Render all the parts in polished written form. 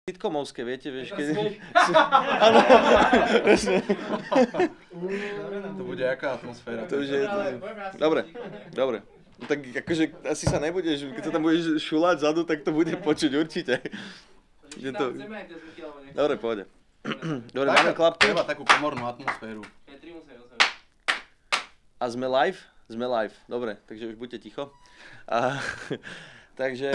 sitcomovské, viete, vieš, keď... Áno. To bude aká atmosféra. To už je... Dobre. No tak akože asi sa nebudeš, keď sa tam budeš šulať zadu, tak to bude počuť určite. Dobre, pôjde. Dobre, máme klapku. Treba takú komornú atmosféru. A sme live? Sme live, dobre, takže už buďte ticho. Takže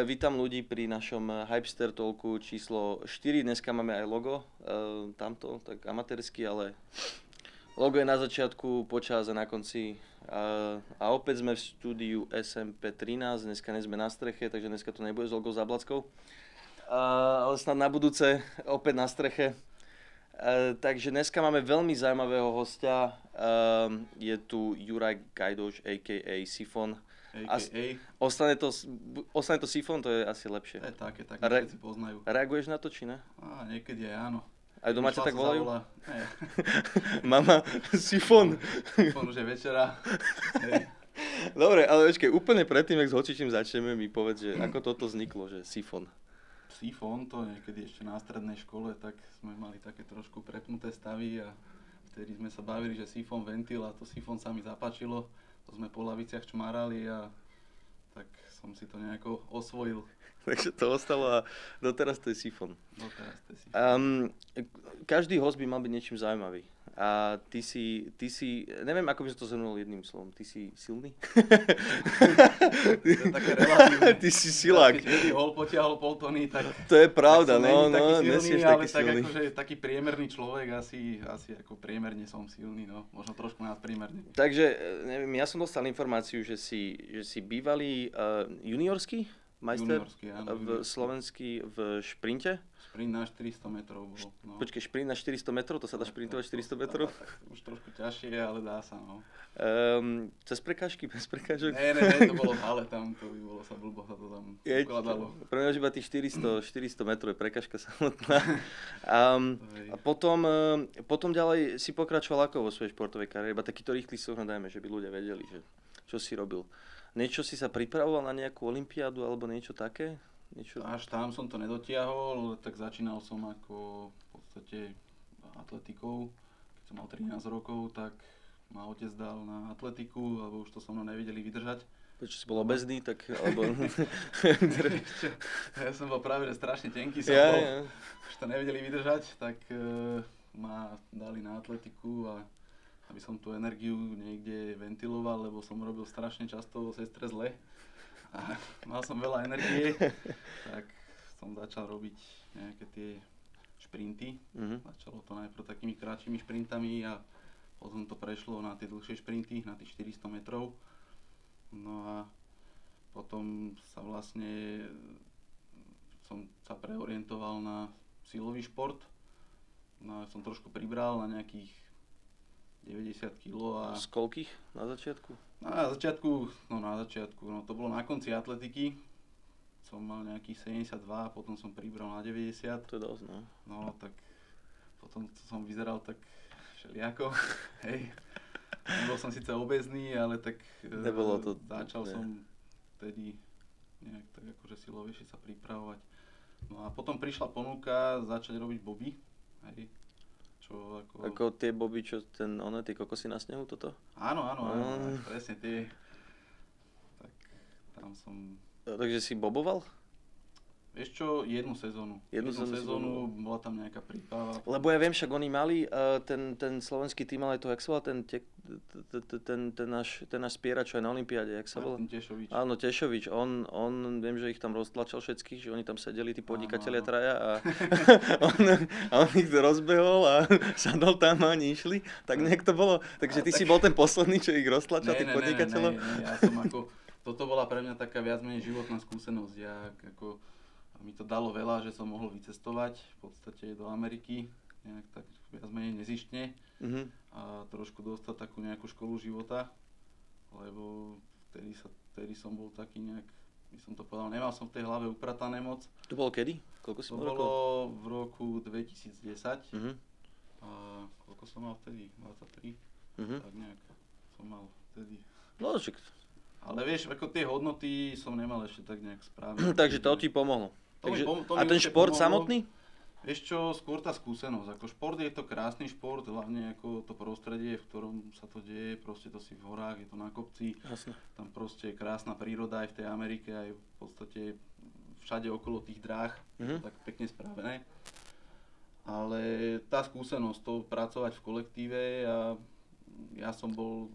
vítam ľudí pri našom Hypester Talku číslo 4. Dneska máme aj logo, tamto, tak amatérsky, ale logo je na začiatku, počas a na konci. A opäť sme v štúdiu SMP13, dneska nie sme na streche, takže dneska to nebude s logo Zablackou. Ale snad na budúce opäť na streche. Takže dneska máme veľmi zaujímavého hostia. Je tu Juraj Gajdoš, a.k.a. Sifon. Ostane to Sifon, to je asi lepšie. To je také, všetci poznajú. Reaguješ na to, či ne? Niekedy aj áno. Aj doma ťa tak volajú? Nie. Mama, Sifon. Sifon už je večera. Dobre, ale počkej, úplne predtým, jak s hočičím začneme, mi povedz, že ako toto vzniklo, že Sifon. Sifon, to niekedy ešte na strednej škole, tak sme mali také trošku prepnuté stavy a vtedy sme sa bavili, že Sifon ventil a to Sifon sa mi zapáčilo. To sme po laviciach čmárali a tak som si to nejako osvojil. Takže to ostalo a doteraz to je Sifon. Každý host by mal byť niečím zaujímavý. A ty si, neviem, ako by som to zhrnul jedným slovom, ty si silný? To je také relatívne. Ty si silák. Keď jedný hol potiahol pol tony, tak... To je pravda, tak no, nesieš taký silný, silný. Ale tak akože taký priemerný človek, asi ako priemerne som silný, no, možno trošku nadpriemerný. Takže, neviem, ja som dostal informáciu, že si bývalý juniorský majster slovenský v šprinte. Šprint na 400 metrov bol. No. Počkej, šprint na 400 metrov, to sa dá šprintovať 400 metrov? Už trošku ťažšie, ale dá sa, no. Cez prekážky, bez prekážok? Ne, to bolo v hale, tam to by bolo sa blbo, sa to tam ukladalo. Pre mňa iba tých 400 metrov je prekážka samotná. A potom ďalej si pokračoval ako vo svojej športovej kariére, iba takýto rýchly súhrn dajme, že by ľudia vedeli, že čo si robil. Niečo si sa pripravoval na nejakú olympiádu alebo niečo také? Niečo... Až tam som to nedotiahol, tak začínal som ako v podstate atletikou. Keď som mal 13 rokov, tak ma otec dal na atletiku, lebo už to so mnou nevedeli vydržať. Prečo si bol obezný, tak alebo... Ja som bol práve že strašne tenký, už to nevedeli vydržať, tak ma dali na atletiku a aby som tú energiu niekde ventiloval, lebo som robil strašne často sestre zle. A mal som veľa energie, tak som začal robiť nejaké tie šprinty. Začalo to najprv takými kratšími šprintami a potom to prešlo na tie dlhšie šprinty, na tých 400 metrov. No a potom sa vlastne som sa preorientoval na silový šport. No a som trošku pribral na nejakých 90 kg a... Z koľkých na začiatku? Na začiatku, to bolo na konci atletiky. Som mal nejakých 72 a potom som pribral na 90. To je dosť, no. No, tak potom som vyzeral tak všelijako, hej. Bol som síce obezný, ale tak nebolo to... Začal som vtedy nejak tak akože silovejšie sa pripravovať. No a potom prišla ponuka začať robiť boby, hej. Ako tie boby, čo tie kokosy na snehu, toto? Áno, presne tie. Tak tam som... Takže si boboval? Vieš čo, jednu sezónu. Jednu sezónu bola tam nejaká príprava. Lebo ja viem, však oni mali, ten slovenský tým, ale to, jak sa volá, ten náš spierač, čo aj na olympiáde, jak sa volá? Tešovič. Áno, Tešovič. On, viem, že ich tam roztlačal všetkých, že oni tam sedeli, tí podnikatelia traja a on ich rozbehol a sadol tam a oni išli. Tak nejak to bolo. Takže ty si bol ten posledný, čo ich roztlačal, tých podnikateľov? Ne, ja som ako... Toto bola pre mňa taká viac menej životná skúsenosť. Mi to dalo veľa, že som mohol vycestovať v podstate do Ameriky, nejak tak viac menej nezištne a trošku dostať takú nejakú školu života, lebo vtedy som bol taký nejak, by som to povedal, nemal som v tej hlave upratané moc. To bolo kedy? Koľko si mal rokov? To bolo v roku 2010 a koľko som mal vtedy? 23, tak nejak som mal vtedy. No, čak. Ale vieš, ako tie hodnoty som nemal ešte tak nejak správne. Takže to ti pomohlo. A ten šport samotný? Vieš čo, skôr tá skúsenosť. Ako šport je to krásny šport, hlavne ako to prostredie, v ktorom sa to deje, proste to si v horách, je to na kopci. Jasne. Tam proste je krásna príroda aj v tej Amerike, aj v podstate všade okolo tých dráh, je to tak pekne spravené. Ale tá skúsenosť, to pracovať v kolektíve a ja som bol,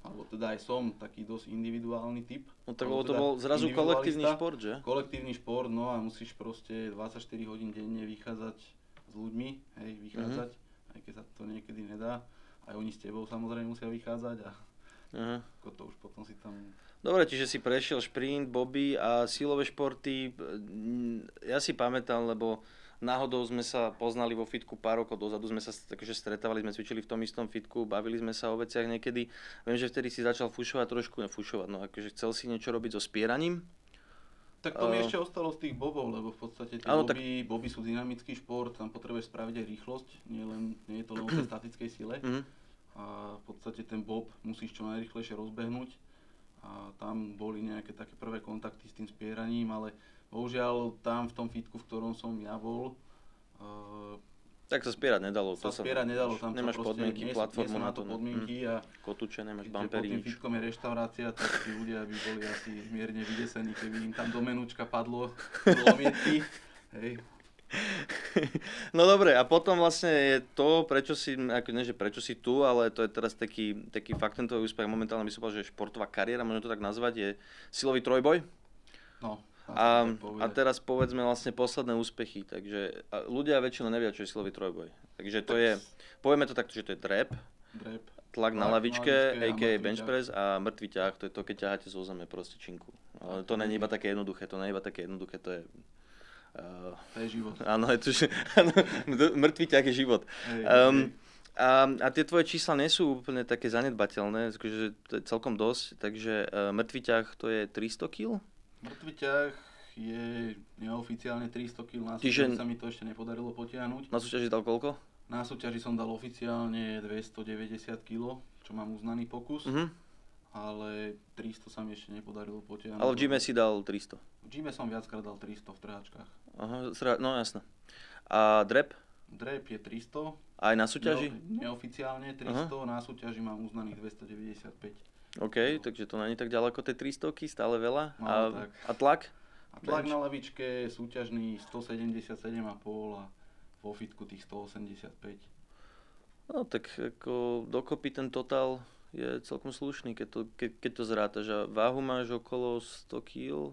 alebo teda aj som taký dosť individuálny typ. No tak to bol zrazu kolektívny šport, že? Kolektívny šport, no a musíš proste 24 hodín denne vychádzať s ľuďmi, hej, vychádzať, aj keď sa to niekedy nedá. Aj oni s tebou samozrejme musia vychádzať a ako to už potom si tam... Dobre, čiže si prešiel šprint, bobby a silové športy. Ja si pamätám, lebo náhodou sme sa poznali vo fitku pár rokov dozadu, sme sa takže stretávali, sme cvičili v tom istom fitku, bavili sme sa o veciach niekedy. Viem, že vtedy si začal nefúšovať, no akože chcel si niečo robiť so spieraním. Tak to mi ešte ostalo z tých bobov, lebo v podstate tie boby sú dynamický šport, tam potrebuješ spraviť aj rýchlosť, nie je to len o tej statickej sile. A v podstate ten bob musíš čo najrýchlejšie rozbehnúť. A tam boli nejaké také prvé kontakty s tým spieraním, ale bohužiaľ tam v tom fitku, v ktorom som ja bol, tak sa spierať nedalo. Tam nemáš podmienky, platformu na to podmienky a kotúče, nemáš bumpery, pod tým fitkom je reštaurácia, tak tí ľudia by boli asi mierne vydesení, keby im tam do menúčka padlo lomietky. Hej. No dobre, a potom vlastne je to, prečo si tu, ale to je teraz taký fakt tentový úspech, momentálne by som povedal, že športová kariéra, možno to tak nazvať, je silový trojboj. No. A teraz povedzme vlastne posledné úspechy, takže ľudia väčšinou nevia, čo je silový trojboj. Takže to je, povieme to takto, že to je drep, tlak na lavičke, a.k.a. bench press a mŕtvý ťah, to je to, keď ťaháte zo zeme proste činku. Ale to není iba také jednoduché, to je... To je život. Áno, mŕtvý ťah je život. A tie tvoje čísla nie sú úplne také zanedbateľné, že to je celkom dosť, takže mŕtvý ťah to je 300 kg? Mŕtvý ťah je neoficiálne 300 kg, na súťaži sa mi to ešte nepodarilo potiahnuť. Na súťaži dal koľko? Na súťaži som dal oficiálne 290 kg, čo mám uznaný pokus. Ale 300 sa mi ešte nepodarilo potiahnuť. Ale v gyme si dal 300? V gyme som viackrát dal 300 v trháčkach. Aha, no jasné. A drep? Drep je 300. Aj na súťaži? Neoficiálne 300, na súťaži mám uznaných 295. OK, takže to není tak ďaleko, tie 300, stále veľa. No, a tlak? A tlak na lavičke súťažný 177,5 a vo fitku tých 185. No tak ako dokopy ten totál je celkom slušný, keď to zrátaš. A váhu máš okolo 100 kg?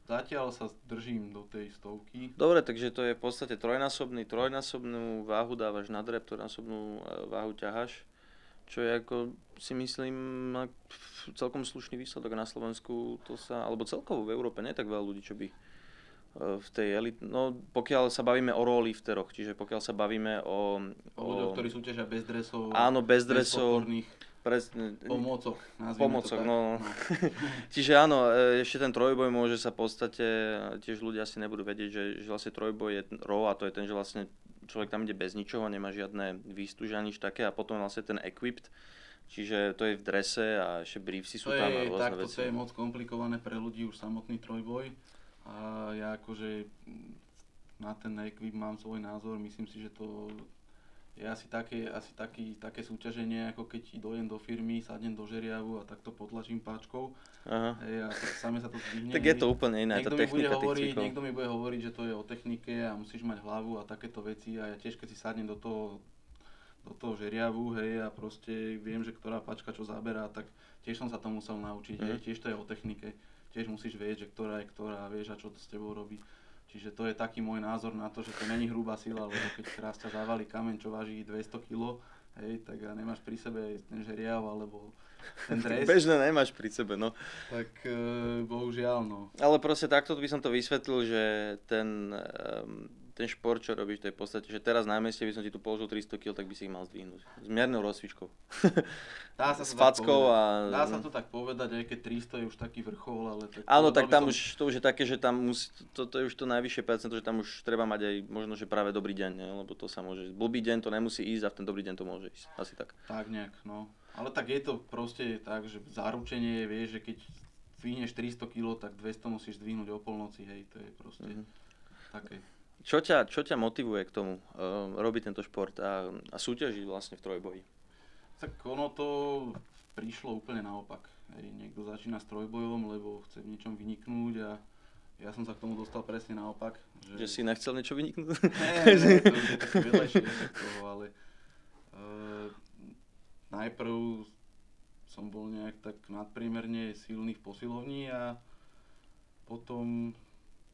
Zatiaľ sa držím do tej stovky. Dobre, takže to je v podstate trojnásobnú váhu dávaš na drep, trojnásobnú váhu ťaháš, čo je ako si myslím celkom slušný výsledok na Slovensku, alebo celkovo v Európe nie tak veľa ľudí, čo by v tej elite, no pokiaľ sa bavíme o rolllifteroch, čiže pokiaľ sa bavíme o ľuďoch, ktorí súťažia bez dresov, áno, bez dresov, pomôcok, no. Čiže áno, ešte ten trojboj môže sa v podstate, tiež ľudia si nebudú vedieť, že vlastne trojboj je raw a to je ten, že vlastne človek tam ide bez ničoho, nemá žiadne výstuže ani nič také a potom vlastne ten equipped, čiže to je v drese a ešte briefsy sú tam a rôzne veci. To je moc komplikované pre ľudí už samotný trojboj a ja akože na ten equip mám svoj názor, myslím si, že to je asi také súťaženie, ako keď dojdem do firmy, sadnem do žeriavu a takto potlačím páčkou. Aha. A same sa to zdvihne. Tak je to úplne iná, tá technika tých cvikov. Niekto mi bude hovoriť, že to je o technike a musíš mať hlavu a takéto veci a ja tiež keď si sadnem do toho žeriavu, hej, a proste viem, že ktorá páčka čo zaberá, tak tiež som sa to musel naučiť, tiež to je o technike. Tiež musíš vedieť, že ktorá je ktorá, vieš a čo to s tebou robí. Čiže to je taký môj názor na to, že to není hrubá sila, lebo keď raz ťa zavalí kameň, čo váži 200 kg, hej, tak a nemáš pri sebe ten žeriav alebo ten dres. Bežne nemáš pri sebe, no. Tak bohužiaľ, no. Ale proste takto by som to vysvetlil, že ten šport, čo robíš, to je v podstate, že teraz na meste by som ti tu položil 300 kg, tak by si ich mal zdvihnúť. S miernou rozcvičkou. S fackou a... Dá sa to tak povedať, aj keď 300 je už taký vrchol, ale... Áno, tak tam už, to už je také, že tam musí, to je už to najvyššie percento, že tam už treba mať aj možno, že práve dobrý deň, ne? Lebo to sa môže, blbý deň to nemusí ísť a v ten dobrý deň to môže ísť, asi tak. Tak nejak, no. Ale tak je to proste tak, že zaručenie je, vieš, že keď zdvihneš 300 kg, tak 200 musíš zdvihnúť o polnoci, hej, to je proste... také. Čo ťa motivuje k tomu robiť tento šport a súťažiť vlastne v trojboji? Tak ono to prišlo úplne naopak. Hej, niekto začína s trojbojom, lebo chce v niečom vyniknúť a ja som sa k tomu dostal presne naopak. Že si nechcel niečo vyniknúť? Nie, to už je taký vedľajší efekt toho, ale najprv som bol nejak tak nadpriemerne silný v posilovni a potom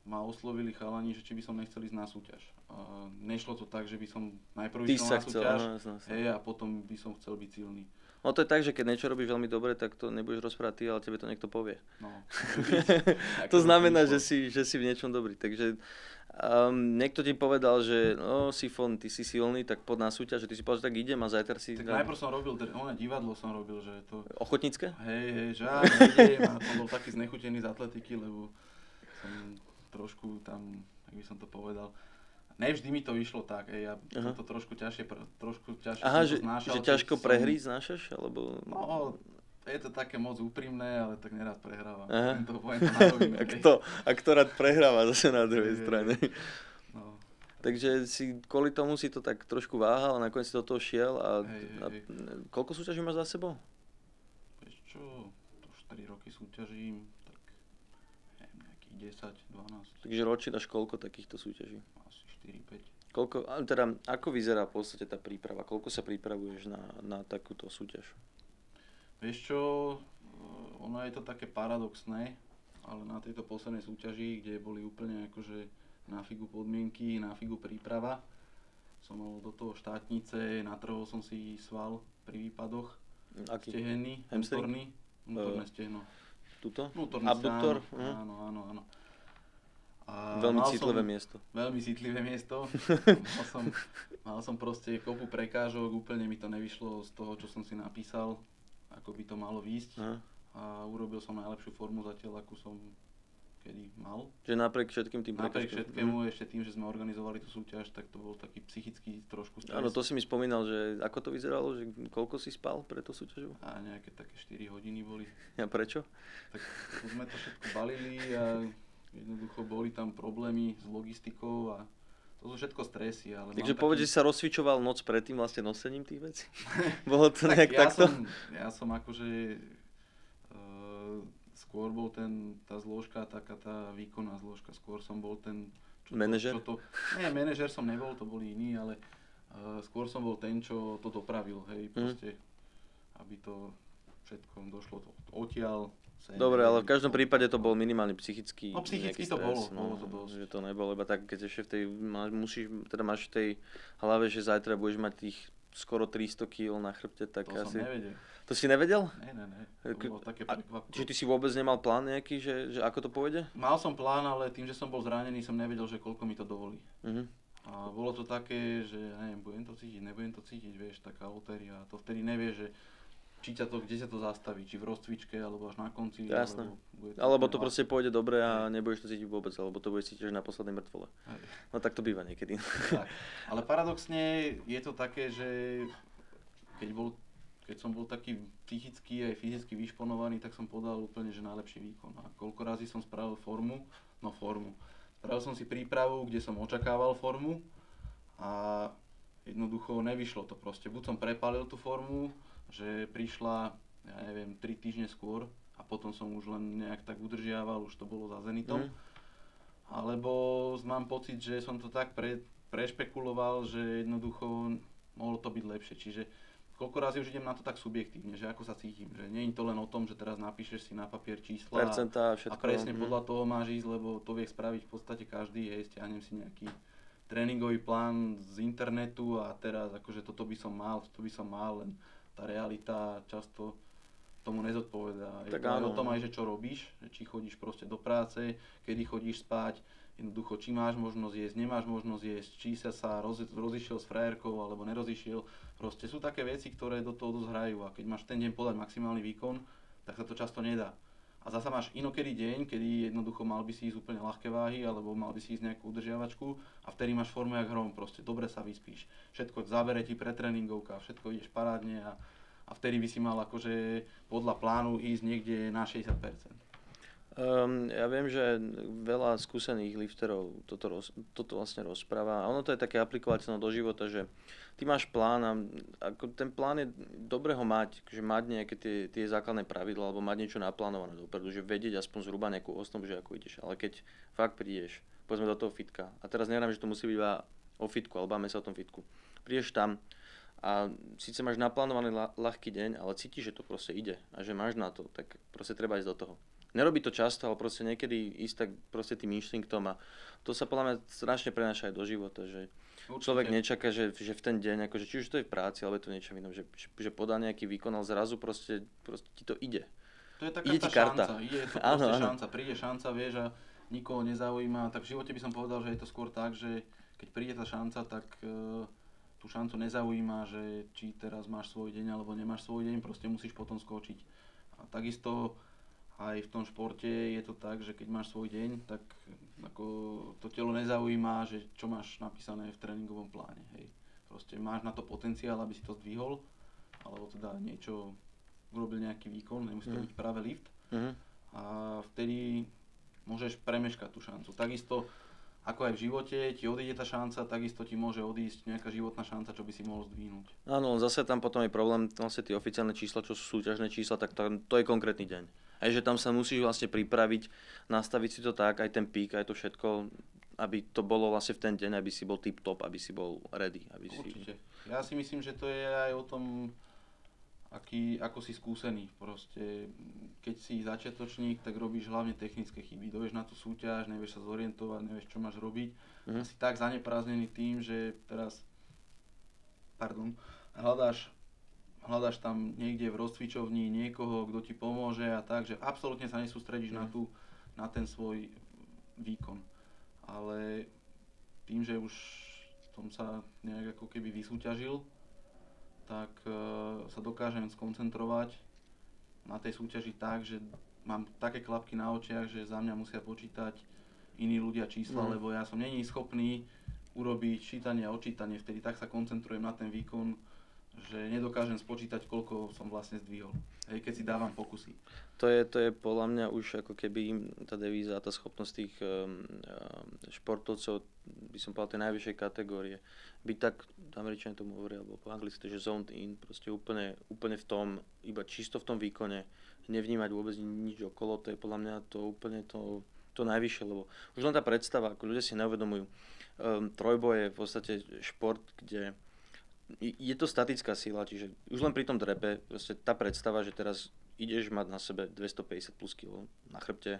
ma oslovili chalani, že či by som nechcel ísť na súťaž. Nešlo to tak, že by som najprv išiel na súťaž, a potom by som chcel byť silný. No to je tak, že keď niečo robíš veľmi dobre, tak to nebudeš rozprávať ty, ale tebe to niekto povie. No, to znamená, že si v niečom dobrý. Takže niekto ti povedal, že Sifon, ty si silný, tak poď na súťaž, že ty si povedal, že tak idem a zajtra si... Tak najprv som robil, divadlo som robil, že to... Ochotnícke? Hej, že neidem a som bol taký znechutený z atletiky, lebo som trošku tam, jak by som to povedal, nevždy mi to išlo tak, ja to trošku ťažšie Aha, som to znášal. Že ťažko prehríť znášaš, alebo... No, je to také moc úprimné, ale tak nerád prehrávam. A kto rád prehráva zase na druhej strane. No. Takže kvôli tomu si to tak trošku váhal a nakoniec si do toho šiel a koľko súťaží máš za sebou? Vieš čo, už 4 roky súťažím, tak neviem, nejakých 10, 12. Takže ročne dáš koľko takýchto súťaží? Asi 4, 5. Ako vyzerá v podstate tá príprava? Koľko sa pripravuješ na takúto súťaž? Vieš čo, ono je to také paradoxné, ale na tejto poslednej súťaži, kde boli úplne akože na figu podmienky, na figu príprava, som mal do toho štátnice, natrhol som si sval pri výpadoch. Aký? Stehenný, vnútorné stehno. Tuto? Abduktor? Áno. A veľmi citlivé miesto. Veľmi citlivé miesto. Mal som proste kopu prekážok, úplne mi to nevyšlo z toho, čo som si napísal, ako by to malo výjsť. A urobil som najlepšiu formu zatiaľ, akú som kedy mal. Že napriek všetkým tým prekážkom? Napriek všetkému, ešte tým, že sme organizovali tú súťaž, tak to bol taký psychický trošku stres. Áno, to si mi spomínal, že ako to vyzeralo, že koľko si spal pre tú súťažu? A nejaké také 4 hodiny boli. A prečo? Tak sme to všetko balili a jednoducho boli tam problémy s logistikou a to sú všetko stresy. Ale takže povedz, že sa rozcvičoval noc predtým vlastne nosením tých vecí? Bolo to nejak takto? Ja som akože skôr bol tá zložka, taká tá výkonná zložka, skôr som bol ten... Manažer? Nie, manažer som nebol, to boli iní, ale skôr som bol ten, čo to dopravil, hej, proste, aby to všetko došlo odtiaľ. Dobre, ale v každom prípade to bol minimálne psychický. No psychicky to bolo to dosť. Že to nebolo iba tak, keď ešte máš v tej hlave, že zajtra budeš mať tých skoro 300 kg na chrbte, tak to asi... som nevedel. To si nevedel? Ne. To bolo také prekvapko. Čiže ty si vôbec nemal plán nejaký, že ako to pôjde? Mal som plán, ale tým, že som bol zranený, som nevedel, že koľko mi to dovolí. A bolo to také, že neviem, budem to cítiť, nebudem to cítiť, vieš, taká lotéria. To vtedy nevieš, že kde sa to zastaví, či v rozcvičke, alebo až na konci. Jasné. Alebo to proste pôjde dobre a nebudeš to cítiť vôbec, alebo to budeš cítiť až na poslednej mŕtvole. No tak to býva niekedy. Tak. Ale paradoxne je to také, že keď som bol taký psychicky aj fyzicky vyšponovaný, tak som podal úplne že najlepší výkon. A koľko razy som spravil formu. Spravil som si prípravu, kde som očakával formu a jednoducho nevyšlo to proste. Buď som prepálil tú formu, že prišla, ja neviem, 3 týždne skôr a potom som už len nejak tak udržiaval, už to bolo za Zenitom. Alebo mám pocit, že som to tak prešpekuloval, že jednoducho mohlo to byť lepšie. Čiže koľko razy už idem na to tak subjektívne, že ako sa cítim, že nie je to len o tom, že teraz napíšeš si na papier čísla a presne podľa toho máš ísť, lebo to vie spraviť v podstate každý, stiahnem si nejaký tréningový plán z internetu a teraz akože toto by som mal, len tá realita často tomu nezodpovedá. Je to aj o tom aj, že čo robíš, že či chodíš proste do práce, kedy chodíš spať, jednoducho či máš možnosť jesť, nemáš možnosť jesť, či sa rozišiel s frajerkou alebo nerozišiel. Proste sú také veci, ktoré do toho dosť hrajú a keď máš ten deň podať maximálny výkon, tak sa to často nedá. A zasa máš inokedy deň, kedy jednoducho mal by si ísť úplne ľahké váhy alebo mal by si ísť nejakú udržiavačku a vtedy máš formu jak hrom, proste dobre sa vyspíš. Všetko zabere ti pretréningovka, všetko ideš parádne a vtedy by si mal akože podľa plánu ísť niekde na 60%. Ja viem, že veľa skúsených lifterov toto vlastne rozpráva a ono to je také aplikovateľné do života, že ty máš plán a ako ten plán je dobre ho mať, že mať nejaké tie základné pravidlá alebo mať niečo naplánované dopredu, že vedieť aspoň zhruba nejakú osnovu, že ako ideš, ale keď fakt prídeš, povedzme do toho fitka a teraz neviem, že to musí byť iba o fitku, ale báme sa o tom fitku, prídeš tam a síce máš naplánovaný ľahký deň, ale cítiš, že to proste ide a že máš na to, tak proste treba ísť do toho. Nerobí to často, ale proste niekedy ísť tak proste tým inštinktom a to sa podľa mňa strašne prenáša aj do života, že Určite. človek nečaká, že v ten deň, akože či už to je v práci, alebo je to niečo inom, že podá nejaký výkon, ale zrazu proste ti to ide. To je taká Ide tá ti karta. šanca, ide to proste šanca, príde šanca, vieš, a nikoho nezaujíma, tak v živote by som povedal, že je to skôr tak, že keď príde tá šanca, tak tú šancu nezaujíma, že či teraz máš svoj deň alebo nemáš svoj deň, proste musíš potom skočiť. A takisto aj v tom športe je to tak, že keď máš svoj deň, tak ako to telo nezaujíma, že čo máš napísané v tréningovom pláne. Hej. Proste máš na to potenciál, aby si to zdvihol, alebo teda niečo, urobil nejaký výkon, nemusí to byť práve lift. A vtedy môžeš premeškať tú šancu. Takisto ako aj v živote ti odíde tá šanca, takisto ti môže odísť nejaká životná šanca, čo by si mohol zdvihnúť. Áno, zase tam potom je problém, vlastne tie oficiálne čísla, čo sú súťažné čísla, tak to je konkrétny deň. Aj že tam sa musíš vlastne pripraviť, nastaviť si to tak, aj ten pík, aj to všetko, aby to bolo vlastne v ten deň, aby si bol tip top, aby si bol ready. Určite. Ja si myslím, že to je aj o tom, ako si skúsený. Proste, keď si začiatočník, tak robíš hlavne technické chyby. Dojdeš na tú súťaž, nevieš sa zorientovať, nevieš, čo máš robiť. A si tak zaneprázdnený tým, že teraz hľadáš tam niekde v rozcvičovni niekoho, kto ti pomôže a tak, že absolútne sa nesústredíš na ten svoj výkon. Ale tým, že už som sa nejak ako keby vysúťažil, tak sa dokážem skoncentrovať na tej súťaži tak, že mám také klapky na očiach, že za mňa musia počítať iní ľudia čísla, lebo ja som není schopný urobiť čítanie a odčítanie, vtedy tak sa koncentrujem na ten výkon, že nedokážem spočítať, koľko som vlastne zdvihol, keď si dávam pokusy. To je podľa mňa už ako keby tá devíza, tá schopnosť tých športovcov, by som povedal, tej najvyššej kategórie. Byť tak, Američania tomu hovoria, alebo po anglicky to, že zoned in, proste úplne v tom, iba čisto v tom výkone, nevnímať vôbec nič okolo, to je podľa mňa to úplne to najvyššie, lebo už len tá predstava, ako ľudia si neuvedomujú, trojboj je v podstate šport, kde je to statická sila, čiže už len pri tom drepe, proste tá predstava, že teraz ideš mať na sebe 250 plus kg na chrbte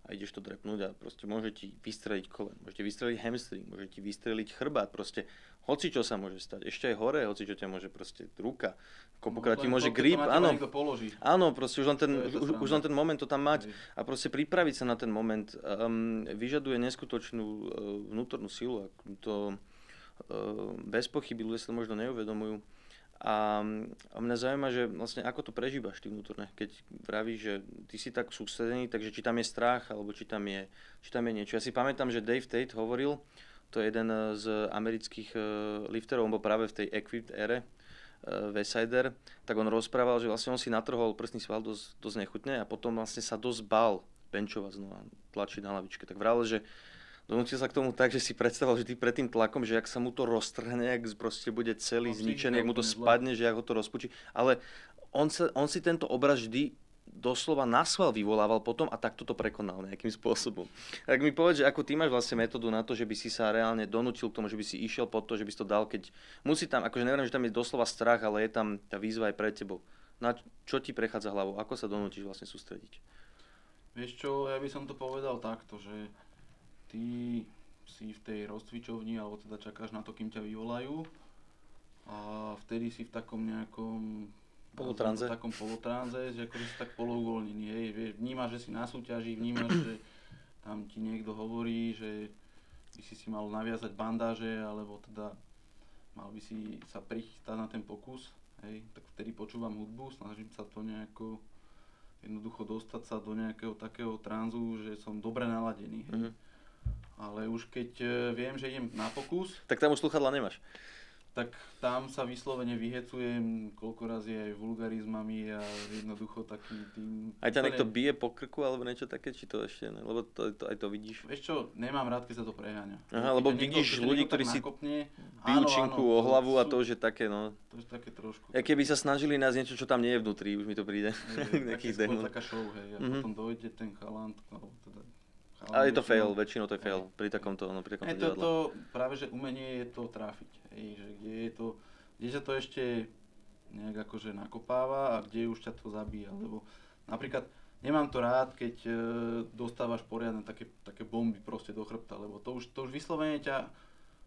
a ideš to drepnúť a proste môže ti vystreliť kolen, môže ti vystreliť hamstring, môže ti vystreliť chrbát, proste hoci čo sa môže stať, ešte aj hore, hoci čo ťa môže proste ruka, koľkokrát ti môže grip, áno, proste už len ten moment to tam mať a proste pripraviť sa na ten moment vyžaduje neskutočnú vnútornú silu, to bez pochyby, ľudia sa to možno neuvedomujú. A mňa zaujíma, že vlastne ako to prežívaš ty vnútorne, keď vravíš, že ty si tak sústredený, takže či tam je strach, alebo či tam je niečo. Ja si pamätám, že Dave Tate hovoril, to je jeden z amerických lifterov, on bol práve v tej equipped ére, Westsider, tak on rozprával, že vlastne on si natrhol prstný sval dosť nechutne a potom vlastne sa dosť bál benchovať znova, tlačiť na lavičke. Tak vravel, že donútil sa k tomu tak, že si predstavoval, že ty pred tým tlakom, že ak sa mu to roztrhne, ak proste bude celý zničený, ak mu to spadne, že ak ho to rozpučí. Ale on si tento obraz vždy doslova na schvál vyvolával potom a takto to prekonal nejakým spôsobom. Tak mi povedz, že ako ty máš vlastne metódu na to, že by si sa reálne donútil k tomu, že by si išiel pod to, že by si to dal, keď musí tam, akože neviem, že tam je doslova strach, ale je tam tá výzva aj pred tebou. Na čo ti prechádza hlavou? Ako sa donútiš vlastne sústrediť? Vieš čo, ja by som to povedal takto, že ty si v tej rozcvičovni, alebo teda čakáš na to, kým ťa vyvolajú a vtedy si v takom nejakom polotranze, že akože si tak polouvoľnený, hej, vnímaš, že si na súťaži, vnímaš, že tam ti niekto hovorí, že by si mal naviazať bandáže, alebo teda mal by si sa prichystať na ten pokus, hej, tak vtedy počúvam hudbu, snažím sa to nejako jednoducho dostať sa do nejakého takého tranzu, že som dobre naladený, hej. Ale už keď viem, že idem na pokus... Tak tam už slúchadlá nemáš. tak tam sa vyslovene vyhecujem, koľko razy aj vulgarizmami a jednoducho taký tým... Aj ťa niekto bije po krku alebo niečo také, či to ešte ne? Lebo aj to vidíš. Vieš čo, nemám rád, keď sa to preháňa. Aha, lebo vidíš ľudí, ktorí si bijú činku o hlavu a to už je také, no... To je také trošku. Ja keby sa snažili nájsť niečo, čo tam nie je vnútri, už mi to príde. Nejakých démon. Taká show, hej, a potom dojde ten chalant, alebo teda... Ale je to fail, väčšinou to je fail pri takomto divadle. To práve, že umenie je to tráfiť, hej, že kde sa to ešte nejak akože nakopáva a kde už ťa to zabíja, lebo napríklad nemám to rád, keď dostávaš poriadne také bomby proste do chrbta, lebo to už vyslovene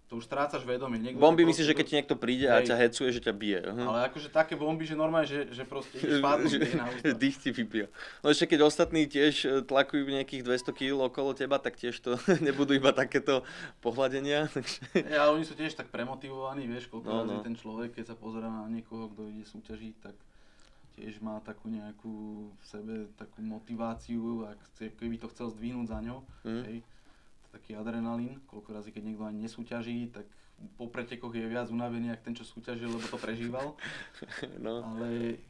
to už strácaš vedomie. Bomby myslíš, že keď ti niekto príde a ťa hecuje, že ťa bije. Ale akože také bomby, že normálne, že proste ideš padnúť na ústa. Dých ti vypija. No ešte keď ostatní tiež tlakujú nejakých 200 kg okolo teba, tak tiež to nebudú iba takéto pohľadenia. Ale oni sú tiež tak premotivovaní, vieš, koľko razy ten človek, keď sa pozerá na niekoho, kto ide súťažiť, tak tiež má takú nejakú v sebe takú motiváciu, keby to chcel zdvihnúť za ňou. Hej. Taký adrenalín, koľko razy, keď niekto ani nesúťaží, tak po pretekoch je viac unavený, ako ten, čo súťažil, lebo to prežíval. No. Ale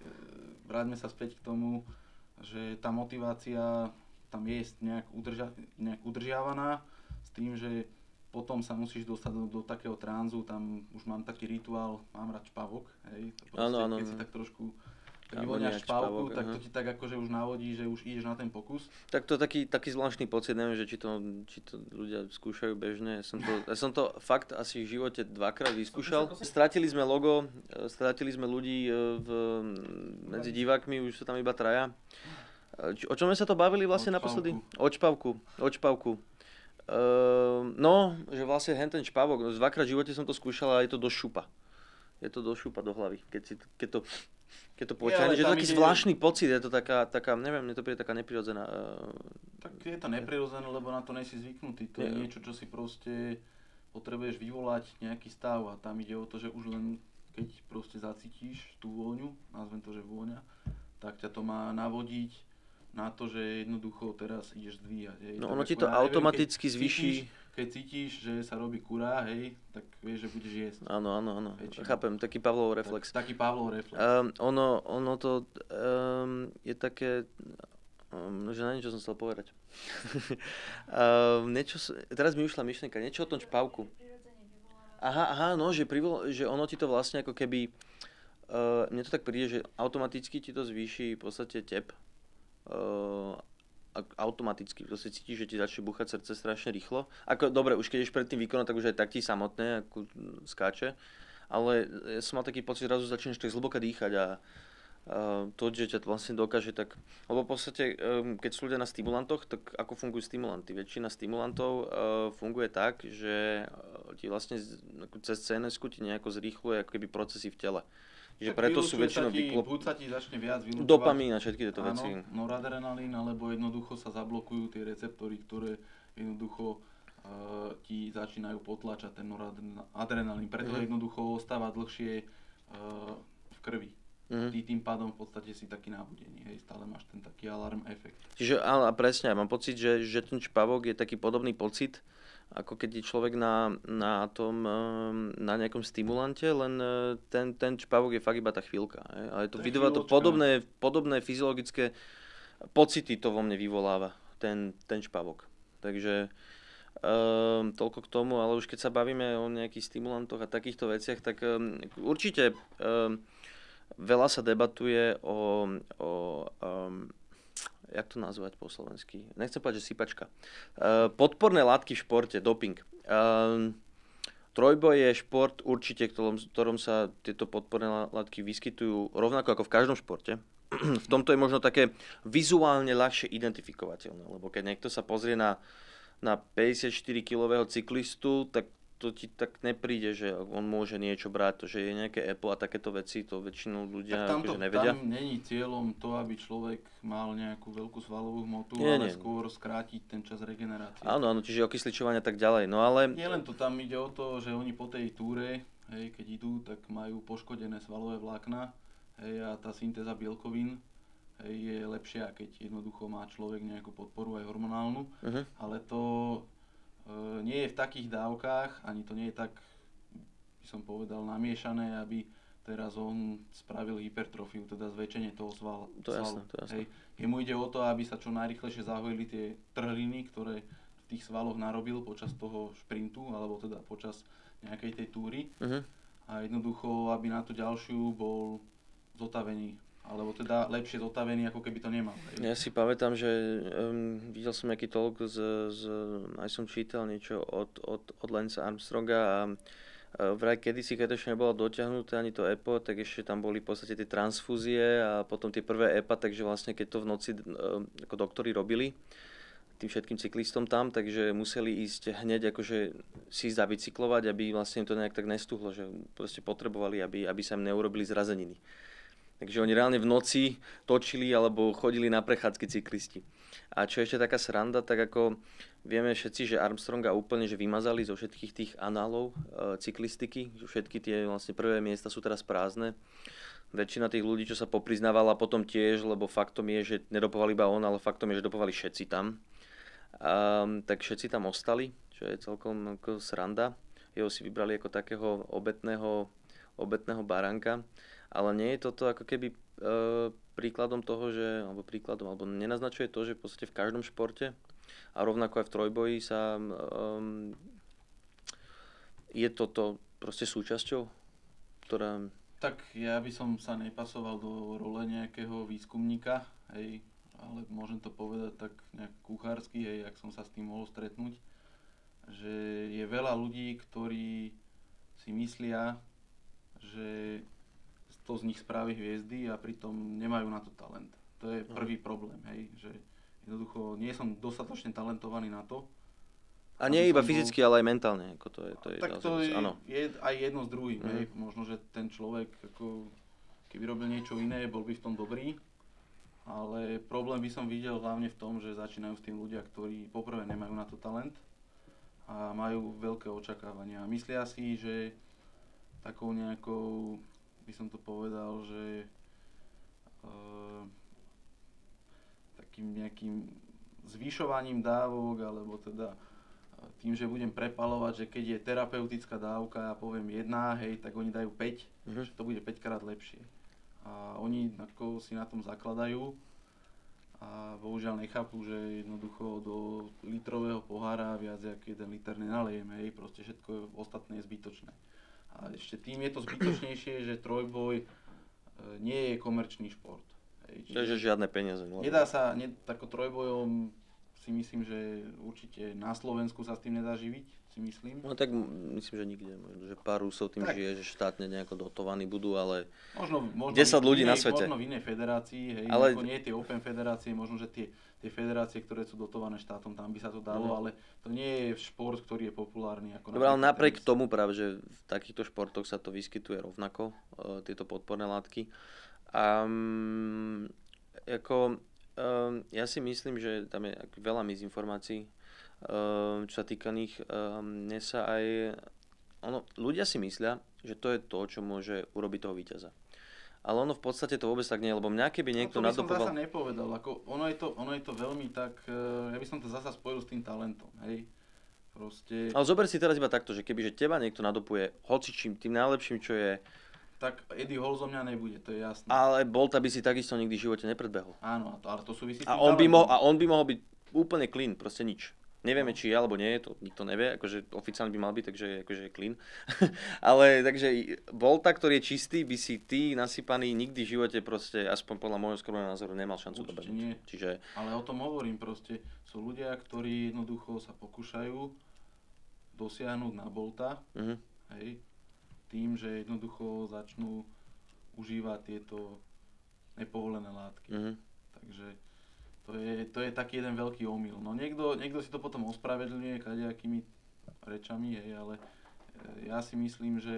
vráťme sa späť k tomu, že tá motivácia tam je nejak udržiavaná s tým, že potom sa musíš dostať do takého tránzu, tam už mám taký rituál, mám rád špavok, hej, to proste, keď si tak trošku vyvoňaš špavku, tak to ti tak akože už navodí, že už ideš na ten pokus. Tak to je taký zvláštny pocit, neviem, že či to ľudia skúšajú bežne. Ja som to fakt asi v živote dvakrát vyskúšal. Stratili sme logo, stratili sme ľudí medzi divákmi, už sú tam iba traja. O čom sme sa to bavili vlastne naposledy? O čpavku. No, že vlastne ten špavok, dvakrát v živote som to skúšal a je to do šupa. Je to do šupa do hlavy, keď to poťahne, že je to taký zvláštny pocit, je to taká, neviem, mne to príde taká neprirodzená. Tak je to neprirodzené, lebo na to nejsi zvyknutý, to je niečo, čo si proste potrebuješ vyvolať nejaký stav a tam ide o to, že už len keď proste zacítiš tú vôňu, nazvem to, že vôňa, tak ťa to má navodiť na to, že jednoducho teraz ideš zdvíjať. No ono ti to automaticky zvýši. Keď cítiš, že sa robí kurá, hej, tak vieš, že budeš jesť. Áno. Chápem, taký Pavlov reflex. Taký Pavlov reflex. Ono to je také, že na niečo som chcel povedať. Teraz mi ušla myšlienka, niečo o tom špavku. Aha, no, že ono ti to vlastne ako keby, mne to tak príde, že automaticky ti to zvýši v podstate tep. Automaticky, proste cítiš, že ti začne búchať srdce strašne rýchlo. Dobre, už keď ješ pred tým výkonom, tak už aj tak ti samotné ako skáče. Ale ja som mal taký pocit, že zrazu začneš tak zhlboka dýchať a to, že ťa vlastne dokáže tak... Lebo v podstate, keď sú ľudia na stimulantoch, tak ako fungujú stimulanty? Väčšina stimulantov funguje tak, že ti vlastne cez CNS-ku ti nejako zrýchluje ako keby procesy v tele. Že preto sú väčšinou buď sa ti začne viac vylučovať dopamín a všetky tieto veci. Noradrenalín, alebo jednoducho sa zablokujú tie receptory, ktoré jednoducho ti začínajú potlačať ten noradrenalín. Preto jednoducho ostáva dlhšie v krvi. Ty tým pádom v podstate si taký nabudený, hej, stále máš ten taký alarm efekt. Čiže ale presne, mám pocit, že ten špavok je taký podobný pocit, ako keď je človek na nejakom stimulante, len ten špavok je fakt iba tá chvíľka. Ale to vydáva to podobné fyziologické pocity to vo mne vyvoláva, ten špavok. Takže toľko k tomu, ale už keď sa bavíme o nejakých stimulantoch a takýchto veciach, tak určite veľa sa debatuje o jak to nazvať po slovensky? Nechcem povedať, že sypačka. Podporné látky v športe, doping. Trojboj je šport určite, v ktorom sa tieto podporné látky vyskytujú rovnako ako v každom športe. V tomto je možno také vizuálne ľahšie identifikovateľné, lebo keď niekto sa pozrie na 54-kilového cyklistu, tak to ti tak nepríde, že on môže niečo brať, to, že je nejaké Apple a takéto veci, to väčšinou ľudia akože nevedia. Tam není cieľom to, aby človek mal nejakú veľkú svalovú hmotu, ale skôr skrátiť ten čas regenerácie. Áno, čiže okysličovanie a tak ďalej, no ale... Nie len to, tam ide o to, že oni po tej túre, hej, keď idú, tak majú poškodené svalové vlákna, hej, a tá syntéza bielkovín, hej, je lepšia, keď jednoducho má človek nejakú podporu aj hormonálnu, ale to nie je v takých dávkach, ani to nie je tak, by som povedal, namiešané, aby teraz on spravil hypertrofiu, teda zväčšenie toho svalu. To je jasné. Jemu ide o to, aby sa čo najrýchlejšie zahojili tie trhliny, ktoré v tých svaloch narobil počas toho šprintu, alebo teda počas nejakej tej túry. A jednoducho, aby na tú ďalšiu bol zotavený, alebo teda lepšie zotavený, ako keby to nemal. Ja si pamätám, že videl som nejaký talk, aj som čítal niečo od Lance Armstronga a vraj kedysi, keď ešte nebolo dotiahnuté ani to EPO, tak ešte tam boli v podstate tie transfúzie a potom tie prvé EPA, takže vlastne keď to v noci ako doktori robili tým všetkým cyklistom tam, takže museli ísť hneď akože si zabicyklovať, aby vlastne im to nejak tak nestuhlo, že proste potrebovali, aby sa im neurobili zrazeniny. Takže oni reálne v noci točili alebo chodili na prechádzky cyklisti. A čo ešte taká sranda, tak ako vieme všetci, že Armstronga úplne že vymazali zo všetkých tých análov cyklistiky, že všetky tie vlastne prvé miesta sú teraz prázdne. Väčšina tých ľudí, čo sa popriznávala potom tiež, lebo faktom je, že nedopoval iba on, ale faktom je, že dopovali všetci tam. Tak všetci tam ostali, čo je celkom ako sranda. Jeho si vybrali ako takého obetného baránka. Ale nie je toto ako keby príkladom toho, že, alebo nenaznačuje to, že v podstate v každom športe a rovnako aj v trojboji sa je toto proste súčasťou, ktorá... Tak ja by som sa nepasoval do role nejakého výskumníka, hej, ale môžem to povedať tak nejak kuchársky, hej, ak som sa s tým mohol stretnúť, že je veľa ľudí, ktorí si myslia, že to z nich spraví hviezdy a pritom nemajú na to talent. To je prvý problém, hej, že jednoducho nie som dostatočne talentovaný na to. A nie iba fyzicky, ale aj mentálne. Ako to je tak to je aj jedno s druhým, hej. Možno, že ten človek, ako, keby robil niečo iné, bol by v tom dobrý, ale problém by som videl hlavne v tom, že začínajú s tým ľudia, ktorí poprvé nemajú na to talent a majú veľké očakávania. Myslia si, že takou nejakou, by som to povedal, že takým nejakým zvyšovaním dávok, alebo teda tým, že budem prepalovať, že keď je terapeutická dávka, ja poviem 1, hej, tak oni dajú 5, že to bude 5 krát lepšie. A oni ako si na tom zakladajú a bohužiaľ nechápu, že jednoducho do litrového pohára viac jak 1 liter nenalejeme, hej, proste všetko ostatné je zbytočné. A ešte tým je to zbytočnejšie, že trojboj nie je komerčný šport. Čiže žiadne peniaze. Nedá sa, tako trojbojom si myslím, že určite na Slovensku sa s tým nedá živiť, si myslím. No tak myslím, že nikde. Možno, že pár Rusov tým žije, že štátne nejako dotovaní budú, ale možno 10 ľudí na svete. Možno v inej federácii, hej, ale nie tie Open federácie, možno, že tie federácie, ktoré sú dotované štátom, tam by sa to dalo, ale to nie je šport, ktorý je populárny. Dobre, ale napriek tomu práve, že v takýchto športoch sa to vyskytuje rovnako, tieto podporné látky. Ja si myslím, že tam je veľa mizinformácií, čo sa týka nich. Ľudia si myslia, že to je to, čo môže urobiť toho víťaza. Ale ono v podstate to vôbec tak nie, lebo mňa keby niekto nadopoval... To by som zasa nepovedal, ono je to veľmi tak, ja by som to zasa spojil s tým talentom, hej. Proste... Ale zober si teraz iba takto, že kebyže teba niekto nadopuje hocičím, tým najlepším, čo je... Tak Eddie Hall zo mňa nebude, to je jasné. Ale Bolta by si takisto nikdy v živote nepredbehol. Áno, ale to súvisí s tým talentom. On by mohol byť úplne clean, proste nič. Nevieme, či je alebo nie je, to nikto nevie, akože oficiálne by mal byť, takže akože je clean. Ale takže Bolta, ktorý je čistý, by si ty nasypaný nikdy v živote proste, aspoň podľa môjho skromného názoru, nemal šancu dobehnúť. Nie. Čiže... Ale o tom hovorím proste. Sú ľudia, ktorí jednoducho sa pokúšajú dosiahnuť na Bolta, hej, tým, že jednoducho začnú užívať tieto nepovolené látky. Takže to je taký jeden veľký omyl. No niekto si to potom ospravedlňuje kadejakými rečami, hej, ale ja si myslím, že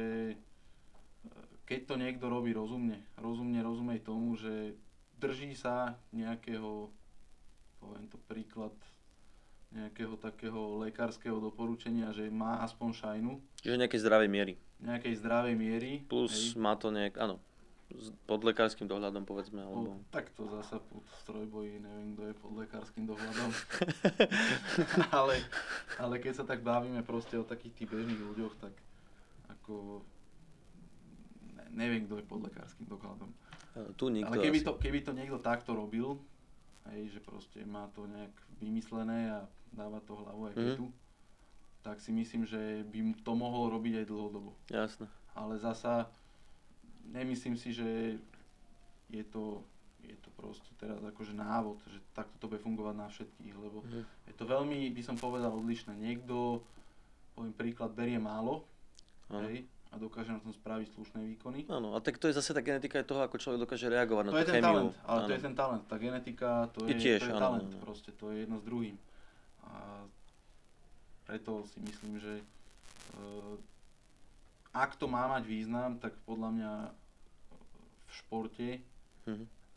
keď to niekto robí rozumne rozumej tomu, že drží sa nejakého, poviem to príklad, nejakého takého lekárskeho doporučenia, že má aspoň šajnu. Čiže nejakej zdravej miery. Nejakej zdravej miery. Plus hej. Má to áno, pod lekárskym dohľadom, povedzme. Alebo... Tak to zasa v strojboji, neviem, kto je pod lekárskym dohľadom. ale keď sa tak bavíme proste o takých tých bežných ľuďoch, tak ako neviem, kto je pod lekárskym dokladom. Tu nikto. Ale keby to niekto takto robil, hej, že proste má to nejak vymyslené a dáva to hlavu aj petu, tak si myslím, že by to mohol robiť aj dlhodobo. Jasné. Ale zasa nemyslím si, že je to proste teraz akože návod, že takto to bude fungovať na všetkých, lebo je to veľmi, by som povedal, odlišné. Niekto, poviem príklad, berie málo, hej, a dokáže na tom spraviť slušné výkony. Áno, a tak to je zase tá genetika toho, ako človek dokáže reagovať na tú chémiu. Talent, ale to je ten talent. Tá genetika, to je tiež, to je talent, proste, to je jedno s druhým. A preto si myslím, že ak to má mať význam, tak podľa mňa v športe,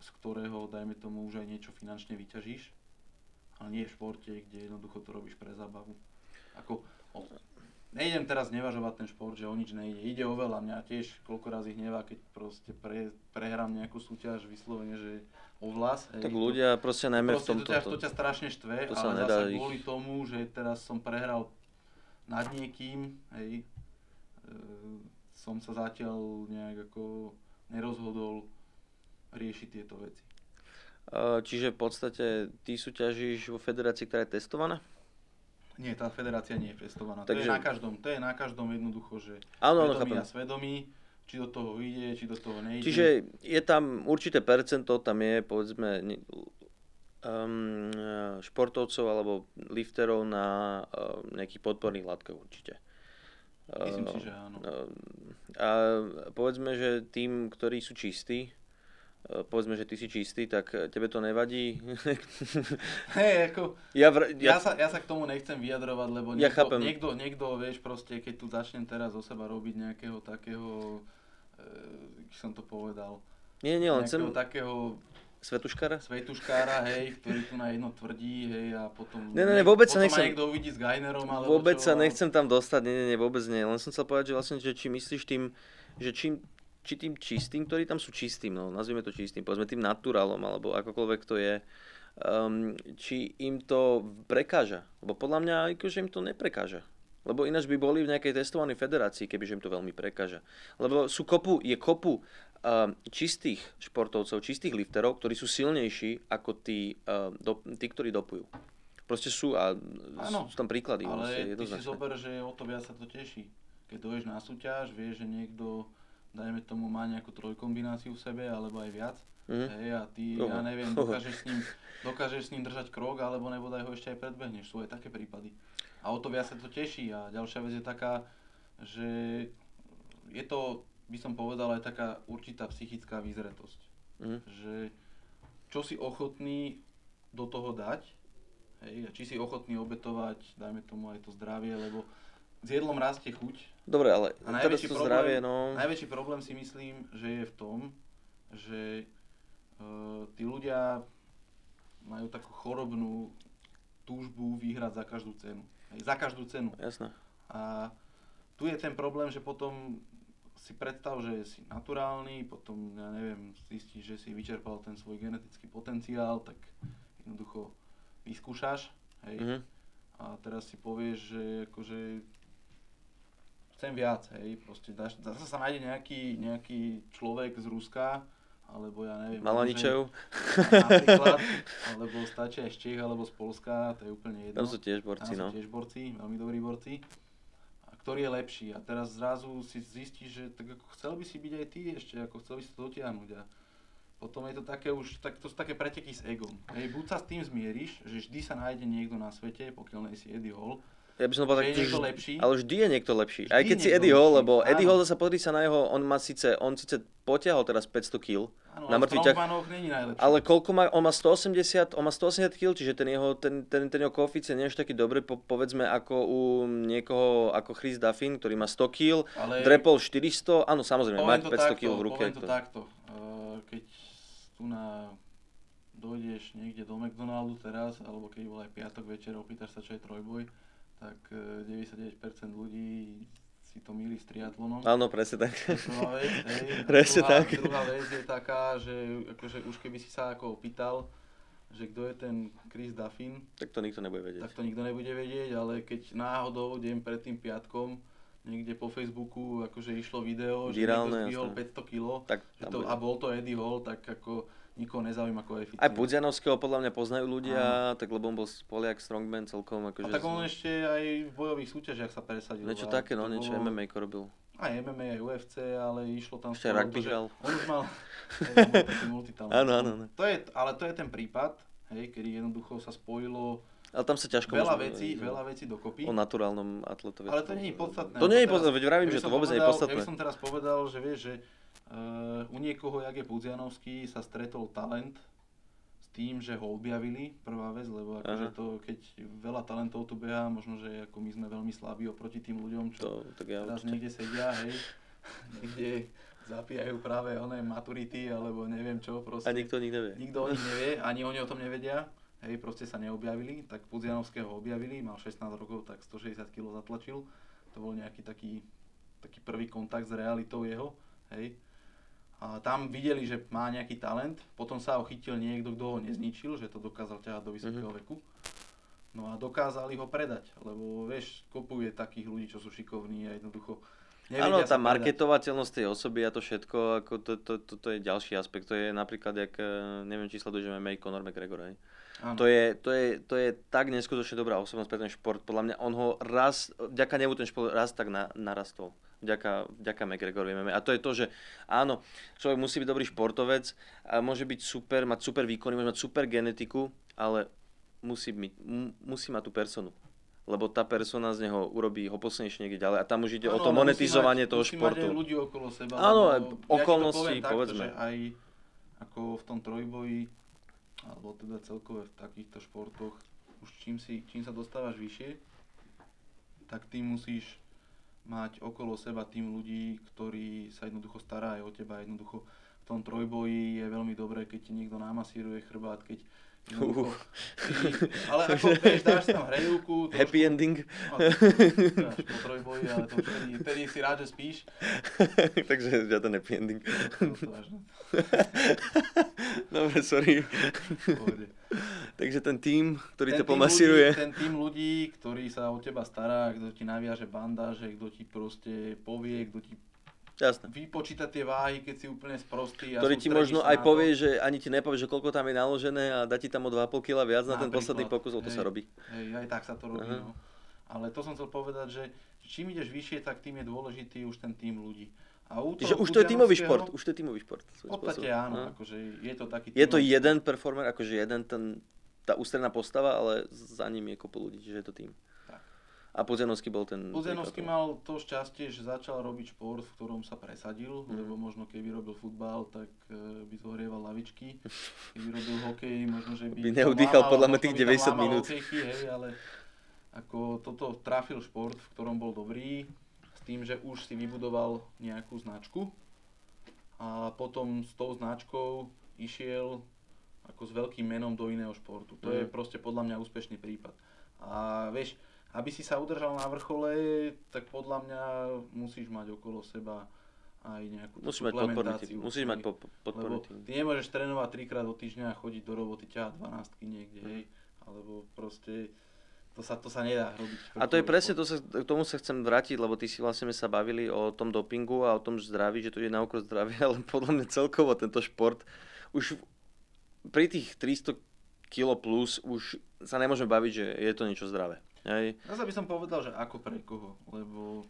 z ktorého, dajme tomu, už aj niečo finančne vyťažíš, ale nie v športe, kde jednoducho to robíš pre zábavu. Nejdem teraz nevažovať ten šport, že o nič nejde. Ide o veľa. Mňa tiež koľko razy hnevá, keď proste prehrám nejakú súťaž vyslovene, že o vlas. Tak ľudia proste najmä v tomto. To ťa strašne štve, ale zase kvôli tomu, že teraz som prehral nad niekým, hej, som sa zatiaľ nejak ako nerozhodol riešiť tieto veci. Čiže v podstate ty súťažíš vo federácii, ktorá je testovaná? Nie, tá federácia nie je testovaná. Takže to je na každom jednoducho, že vedomí a svedomí, či do toho ide, či do toho nejde. Čiže je tam určité percento, tam je povedzme športovcov alebo lifterov na nejakých podporných látkach určite. Myslím si, že áno. A povedzme, že tým, ktorí sú čistí, povedzme, že ty si čistý, tak tebe to nevadí? Hej, ako, ja sa k tomu nechcem vyjadrovať, lebo niekto, vieš, proste, keď tu začnem teraz o seba robiť nejakého takého, som to povedal, nejakého takého Svetuškára, hej, ktorý tu na jedno tvrdí, hej, a potom vôbec sa nechcem, niekto uvidí s Gainerom, alebo vôbec čo, sa nechcem tam dostať, vôbec nie, len som chcel povedať, že vlastne, že či myslíš tým, že či tým čistým, ktorí tam sú čistým, no nazvime to čistým, povedzme tým naturálom, alebo akokoľvek to je, či im to prekáža, lebo podľa mňa akože im to neprekáža. Lebo ináč by boli v nejakej testovanej federácii, kebyže im to veľmi prekáža. Lebo je kopu čistých športovcov, čistých lifterov, ktorí sú silnejší ako tí, ktorí dopujú. Proste sú a sú tam príklady. Ale ty si zober, že o to viac sa to teší. Keď dojdeš na súťaž, vieš, že niekto, dajme tomu, má nejakú trojkombináciu v sebe, alebo aj viac. Hej, a ty, ja neviem, dokážeš s ním držať krok, alebo nebodaj ho ešte aj predbehneš. Sú aj také prípady. A o to viac sa to teší. A ďalšia vec je taká, že je to, by som povedal, aj taká určitá psychická vyzretosť. Že čo si ochotný do toho dať, hej, a či si ochotný obetovať, dajme tomu aj to zdravie, lebo s jedlom rastie chuť. Dobre, ale teraz to zdravie, no... Najväčší problém si myslím, že je v tom, že tí ľudia majú takú chorobnú túžbu vyhrať za každú cenu. Za každú cenu. Jasné. A tu je ten problém, že potom si predstav, že si naturálny, potom, ja neviem, zistíš, že si vyčerpal ten svoj genetický potenciál, tak jednoducho vyskúšaš, hej. A teraz si povieš, že akože chcem viac, hej, proste zase sa nájde nejaký človek z Ruska, alebo ja neviem... Malaničev. Napríklad, alebo stačí aj z Čech, alebo z Polska, to je úplne jedno. Tam sú tiež borci, Tam sú tiež borci, veľmi dobrí borci. A ktorý je lepší. A teraz zrazu si zistíš, že tak ako chcel by si byť aj ty ešte, ako chcel by si to dotiahnuť. A potom je to také už, to sú také preteky s egom. Hej, buď sa s tým zmieríš, že vždy sa nájde niekto na svete, pokiaľ nie si Eddie Hall, ja by som povedal, že je niekto lepší. Ale vždy je niekto lepší. Aj keď si Eddie Hall, lebo Eddie Hall, zase pozri sa na jeho, on síce potiahol teraz 500 kg na mŕtvy ťah. Ale koľko má, on má 180 kg, čiže ten jeho koeficient nie je taký dobrý, povedzme ako u niekoho ako Chris Duffin, ktorý má 100 kg, drepol 400, áno samozrejme, mať 500 kg v ruke. Poviem to takto, keď tu dojdeš niekde do McDonaldu teraz, alebo keď bol aj piatok večer, opýtaš sa, čo je trojboj, tak 99% ľudí si to mýli s triatlonom. Áno, presne tak. Prvá vec, druhá vec je taká, že akože už keby si sa ako opýtal, že kto je ten Chris Duffin, tak to nikto nebude vedieť. Tak to nikto nebude vedieť, ale keď náhodou deň pred tým piatkom niekde po Facebooku akože išlo video, virálne, že niekto zdvihol 500 kg a bol to Eddie Hall, tak ako nikoho nezaujíma koeficient. Aj Pudzianovského podľa mňa poznajú ľudia, tak lebo on bol Poliak strongman celkom. Akože a tak on ešte aj v bojových súťažiach sa presadil. Niečo také, no niečo MMA robil. Aj MMA, aj UFC, ale išlo tam... Ešte rugby hral. On už mal taký multitalent. Áno. Ale to je ten prípad, hej, kedy jednoducho sa spojilo ale tam sa ťažko veľa vecí dokopy. O naturálnom atletovi. Ale to nie je podstatné. To nie je podstatné, veď vravím, že to vôbec nie je podstatné. Ja by som teraz povedal, že vieš, že u niekoho, jak je Pudzianovský, sa stretol talent s tým, že ho objavili, prvá vec, lebo akože to, keď veľa talentov tu beha, možno, že ako my sme veľmi slabí oproti tým ľuďom, čo teraz niekde sedia, hej, niekde zapíjajú práve oné maturity, alebo neviem čo, proste. A nikto o nich nevie. Nikto o nich nevie, ani oni o tom nevedia. Hej, proste sa neobjavili, tak Pudzianovského objavili, mal 16 rokov, tak 160 kg zatlačil. To bol nejaký taký prvý kontakt s realitou jeho, hej. A tam videli, že má nejaký talent, potom sa ho chytil niekto, kto ho nezničil, že to dokázal ťahať do vysokého veku. No a dokázali ho predať, lebo vieš, kopuje takých ľudí, čo sú šikovní a jednoducho áno, tá marketovateľnosť tej osoby a to všetko, ako to je ďalší aspekt. To je napríklad, jak, neviem, či sleduješ MMA Conor McGregor, hej. To je tak neskutočne dobrá osobnosť pre ten šport. Podľa mňa on ho raz, vďaka nemu ten šport raz tak narastol. Vďaka McGregorovi MMA. A to je to, že áno, človek musí byť dobrý športovec, a môže byť super, mať super výkony, môže mať super genetiku, ale musí mať tú personu. Lebo tá persona z neho urobí ho posunejšie niekde ďalej a tam už ide o to monetizovanie toho športu. Musí mať aj ľudí okolo seba. Áno, okolnosti, povedzme. Takto, že aj ako v tom trojboji, alebo teda celkové v takýchto športoch, už čím sa dostávaš vyššie, tak ty musíš mať okolo seba tým ľudí, ktorí sa jednoducho starajú o teba. Jednoducho v tom trojboji je veľmi dobré, keď ti niekto namasíruje chrbát, keď ale ako vieš, dáš si tam hrejúku. Happy ending. Dáš po trojboji, ale to vtedy si rád, že spíš. Takže žiaden happy ending. Dobre, sorry. Takže ten tím, ktorý to pomasíruje. Ten tím ľudí, ktorý sa o teba stará, kto ti naviaže bandáže, kto ti proste povie, kto ti vypočíta tie váhy, keď si úplne sprostý. Ktorý ti možno aj povie, že ani ti nepovie, že koľko tam je naložené a dá ti tam o 2,5 kg viac na ten posledný pokus, to sa robí. Hej, aj tak sa to robí, no. Ale to som chcel povedať, že čím ideš vyššie, tak tým je dôležitý už ten tím ľudí. Že už to je tímový šport, V podstate áno, akože je to taký tímový. Je to jeden performer, akože jeden tá ústredná postava, ale za ním je kopu ľudí, čiže je to tím. A Pudzianovský bol ten... Pudzianovský mal to šťastie, že začal robiť šport, v ktorom sa presadil, lebo možno keby robil futbal, tak by zohrieval lavičky. Keby robil hokej, možno, že by neudýchal podľa mňa tých 90 minút. Okejky, hej, ale ako toto trafil šport, v ktorom bol dobrý, s tým, že už si vybudoval nejakú značku a potom s tou značkou išiel ako s veľkým menom do iného športu. To je proste podľa mňa úspešný prípad. A vieš, aby si sa udržal na vrchole, tak podľa mňa musíš mať okolo seba aj nejakú suplementáciu. Musíš mať podporný tým. Ty nemôžeš trénovať 3-krát do týždňa a chodiť do roboty, ťahať 12 niekde, hej. Alebo proste to sa nedá robiť. A to je presne, k tomu sa chcem vrátiť, lebo ty si vlastne sa bavili o tom dopingu a o tom zdraví, že to je na úkor zdravia, ale podľa mňa celkovo tento šport už pri tých 300 kg plus už sa nemôžeme baviť, že je to niečo zdravé. Hej. Zase by som povedal, že ako pre koho, lebo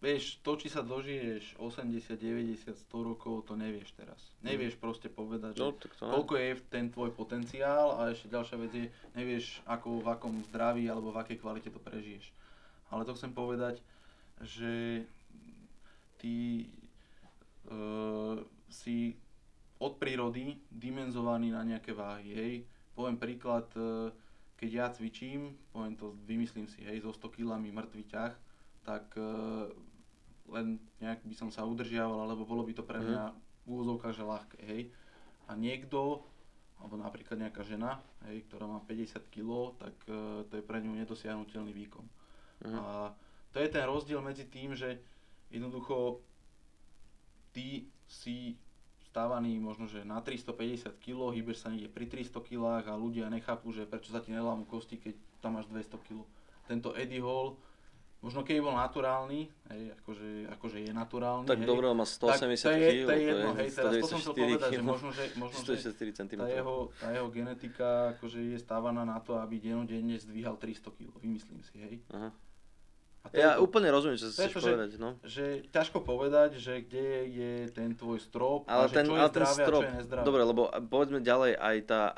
vieš, to, či sa dožiješ 80, 90, 100 rokov, to nevieš teraz. Nevieš proste povedať, že koľko je ten tvoj potenciál a ešte ďalšia vec je, nevieš v akom zdraví alebo v akej kvalite to prežiješ. Ale to chcem povedať, že ty si od prírody dimenzovaný na nejaké váhy, hej. Poviem príklad, keď ja cvičím, vymyslím si, hej, so 100 kg mŕtvý ťah, tak len nejak by som sa udržiaval, alebo bolo by to pre mňa v úvodzovkách, že ľahké, hej. A niekto, alebo napríklad nejaká žena, hej, ktorá má 50 kg, tak to je pre ňu nedosiahnuteľný výkon. A to je ten rozdiel medzi tým, že jednoducho ty si stávaný možno, že na 350 kg, hýbeš sa niekde pri 300 kg a ľudia nechápu, že prečo sa ti nelámu kosti, keď tam máš 200 kg. Tento Eddie Hall možno keby bol naturálny, hej, akože je naturálny. Tak dobre, má 180 kg, to je jedno, hej, teraz to som chcel povedať, že možno, že 164 cm. Tá jeho genetika akože je stávaná na to, aby denodenne zdvíhal 300 kg, vymyslím si, hej. Aha. Ja úplne rozumiem, čo chceš povedať, no. Že ťažko povedať, že kde je ten tvoj strop ale a že čo je zdravé a čo je nezdravé. Dobre, lebo povedzme ďalej,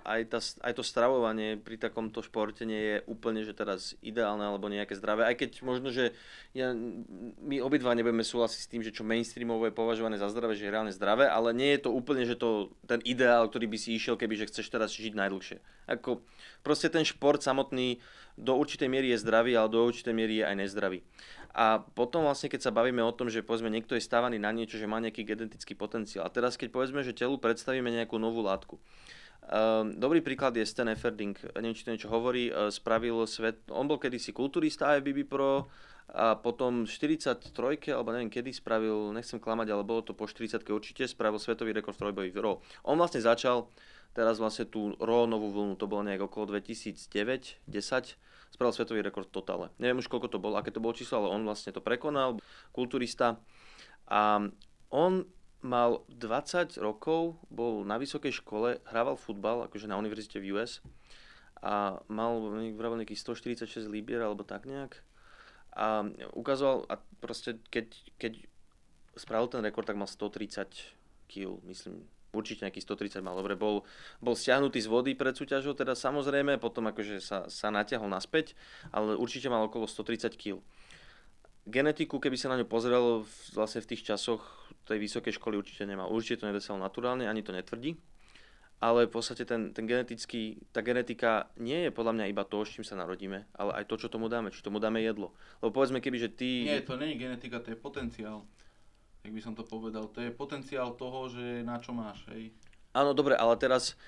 aj to stravovanie pri takomto športe nie je úplne, že teraz ideálne alebo nejaké zdravé. Aj keď možno, že my obidva nebudeme súhlasiť s tým, že čo mainstreamovo je považované za zdravé, že je reálne zdravé, ale nie je to úplne, že to ten ideál, ktorý by si išiel, keby že chceš teraz žiť najdlhšie. Ako proste ten šport samotný do určitej miery je zdravý, ale do určitej miery je aj nezdravý. A potom vlastne, keď sa bavíme o tom, že povedzme niekto je stávaný na niečo, že má nejaký genetický potenciál. A teraz keď povedzme, že telu predstavíme nejakú novú látku. Dobrý príklad je Stan Efferding, neviem, či to niečo hovorí, spravil svet, on bol kedysi kulturista IFBB Pro a potom v 43, alebo neviem kedy spravil, nechcem klamať, ale bolo to po 40 určite, spravil svetový rekord v trojboji RAW. On vlastne začal teraz vlastne tú RAW novú vlnu, to bolo nejak okolo 2009-10, spravil svetový rekord v totále. Neviem už koľko to bolo, aké to bolo číslo, ale on vlastne to prekonal, kulturista. A on mal 20 rokov, bol na vysokej škole, hrával futbal, akože na univerzite v US a mal nejakých 146 libier alebo tak nejak. A ukazoval, a proste keď spravil ten rekord, tak mal 130 kg, myslím. Určite nejaký 130 mal, dobre, bol stiahnutý z vody pred súťažou, teda samozrejme, potom akože sa natiahol naspäť, ale určite mal okolo 130 kg. Genetiku, keby sa na ňu pozrel vlastne v tých časoch tej vysokej školy určite nemal. Určite to nedosiahol naturálne, ani to netvrdí, ale v podstate tá genetika nie je podľa mňa iba to, s čím sa narodíme, ale aj to, čo tomu dáme, či tomu dáme jedlo. Lebo povedzme, keby, že ty... Nie, to nie je genetika, to je potenciál. Jak by som to povedal, to je potenciál toho, že na čo máš, hej. Áno, dobre, ale teraz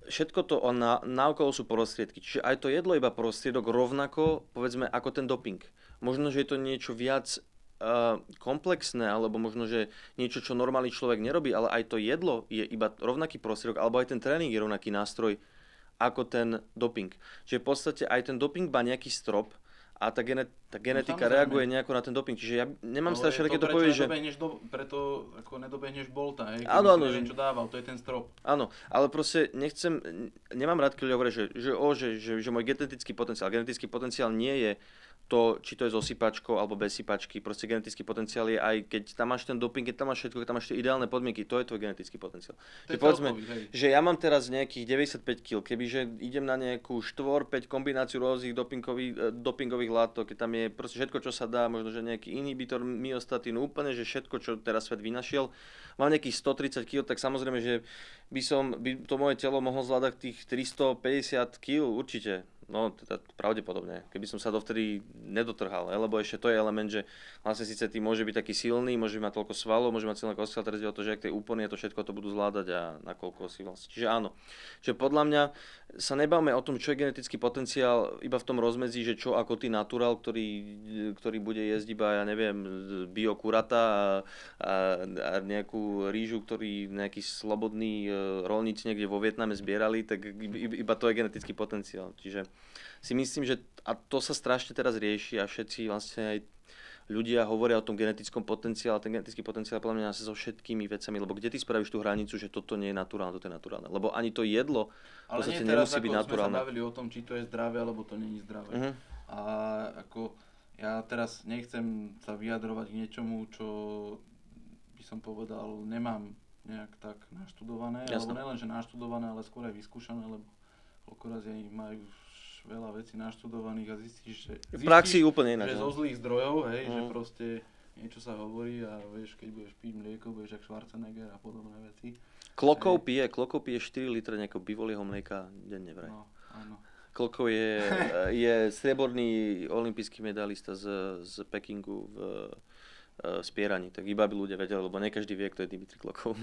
všetko to naokolo sú prostriedky. Čiže aj to jedlo iba prostriedok rovnako, povedzme, ako ten doping. Možno, že je to niečo viac komplexné, alebo možno, že niečo, čo normálny človek nerobí, ale aj to jedlo je iba rovnaký prostriedok, alebo aj ten tréning je rovnaký nástroj ako ten doping. Čiže v podstate aj ten doping má nejaký strop, a tá genetika reaguje nejako na ten doping. Čiže ja nemám strašne, keď to povieš, že... Preto ako nedobehneš Bolta, hej, áno, neviem, čo dával, to je ten strop. Áno, ale proste nemám rád, keď hovorí, že môj genetický potenciál nie je to, či to je so sypačkou alebo bez sypačky. Proste genetický potenciál je aj, keď tam máš ten doping, keď tam máš všetko, keď tam máš tie ideálne podmienky, to je tvoj genetický potenciál. Že povedzme, že ja mám teraz nejakých 95 kg, kebyže idem na nejakú 4-5 kombináciu rôznych dopingových látok, keď tam je proste všetko, čo sa dá, možno že nejaký inhibitor myostatínu, úplne, že všetko, čo teraz svet vynašiel, mám nejakých 130 kg, tak samozrejme, že by to moje telo mohlo zvládať tých 350 kg určite. No, teda pravdepodobne, keby som sa dovtedy nedotrhal, lebo ešte to je element, že vlastne síce ty môže byť taký silný, môže mať toľko svalov, môže mať silné kosti, ale teraz je o to, že ak tie úpony to všetko to budú zvládať a nakoľko si vlastne. Čiže áno. Čiže podľa mňa sa nebavme o tom, čo je genetický potenciál iba v tom rozmedzi, že čo ako ty naturál, ktorý bude jesť iba, ja neviem, biokurata a nejakú rýžu, ktorý nejakí slobodní rolníci niekde vo Vietname zbierali, tak iba to je genetický potenciál. Čiže si myslím, že a to sa strašne teraz rieši a všetci vlastne aj ľudia hovoria o tom genetickom potenciále, ten genetický potenciál podľa mňa so všetkými vecami, lebo kde ty spravíš tú hranicu, že toto nie je naturálne, toto je naturálne, lebo ani to jedlo v podstate nemusí byť naturálne. Ale nie teraz, ako sme sa bavili o tom, či to je zdravé, alebo to nie je zdravé. Uh-huh. A ako ja teraz nechcem sa vyjadrovať k niečomu, čo by som povedal, nemám nejak tak naštudované, Jasne. Alebo nielen, že naštudované, ale skôr aj vyskúšané, lebo koľkoraz majú veľa vecí naštudovaných a zistíš, v praxi úplne inak, že zo zlých zdrojov, hej, že proste niečo sa hovorí a vieš, keď budeš piť mlieko, budeš jak Schwarzenegger a podobné veci. Klokov pije 4 litre nejakého bivolieho mlieka denne vraj. No, áno. Klokov je strieborný olympijský medalista z Pekingu v spieraní, tak iba by ľudia vedeli, lebo nie každý vie, kto je Dimitri Klokov.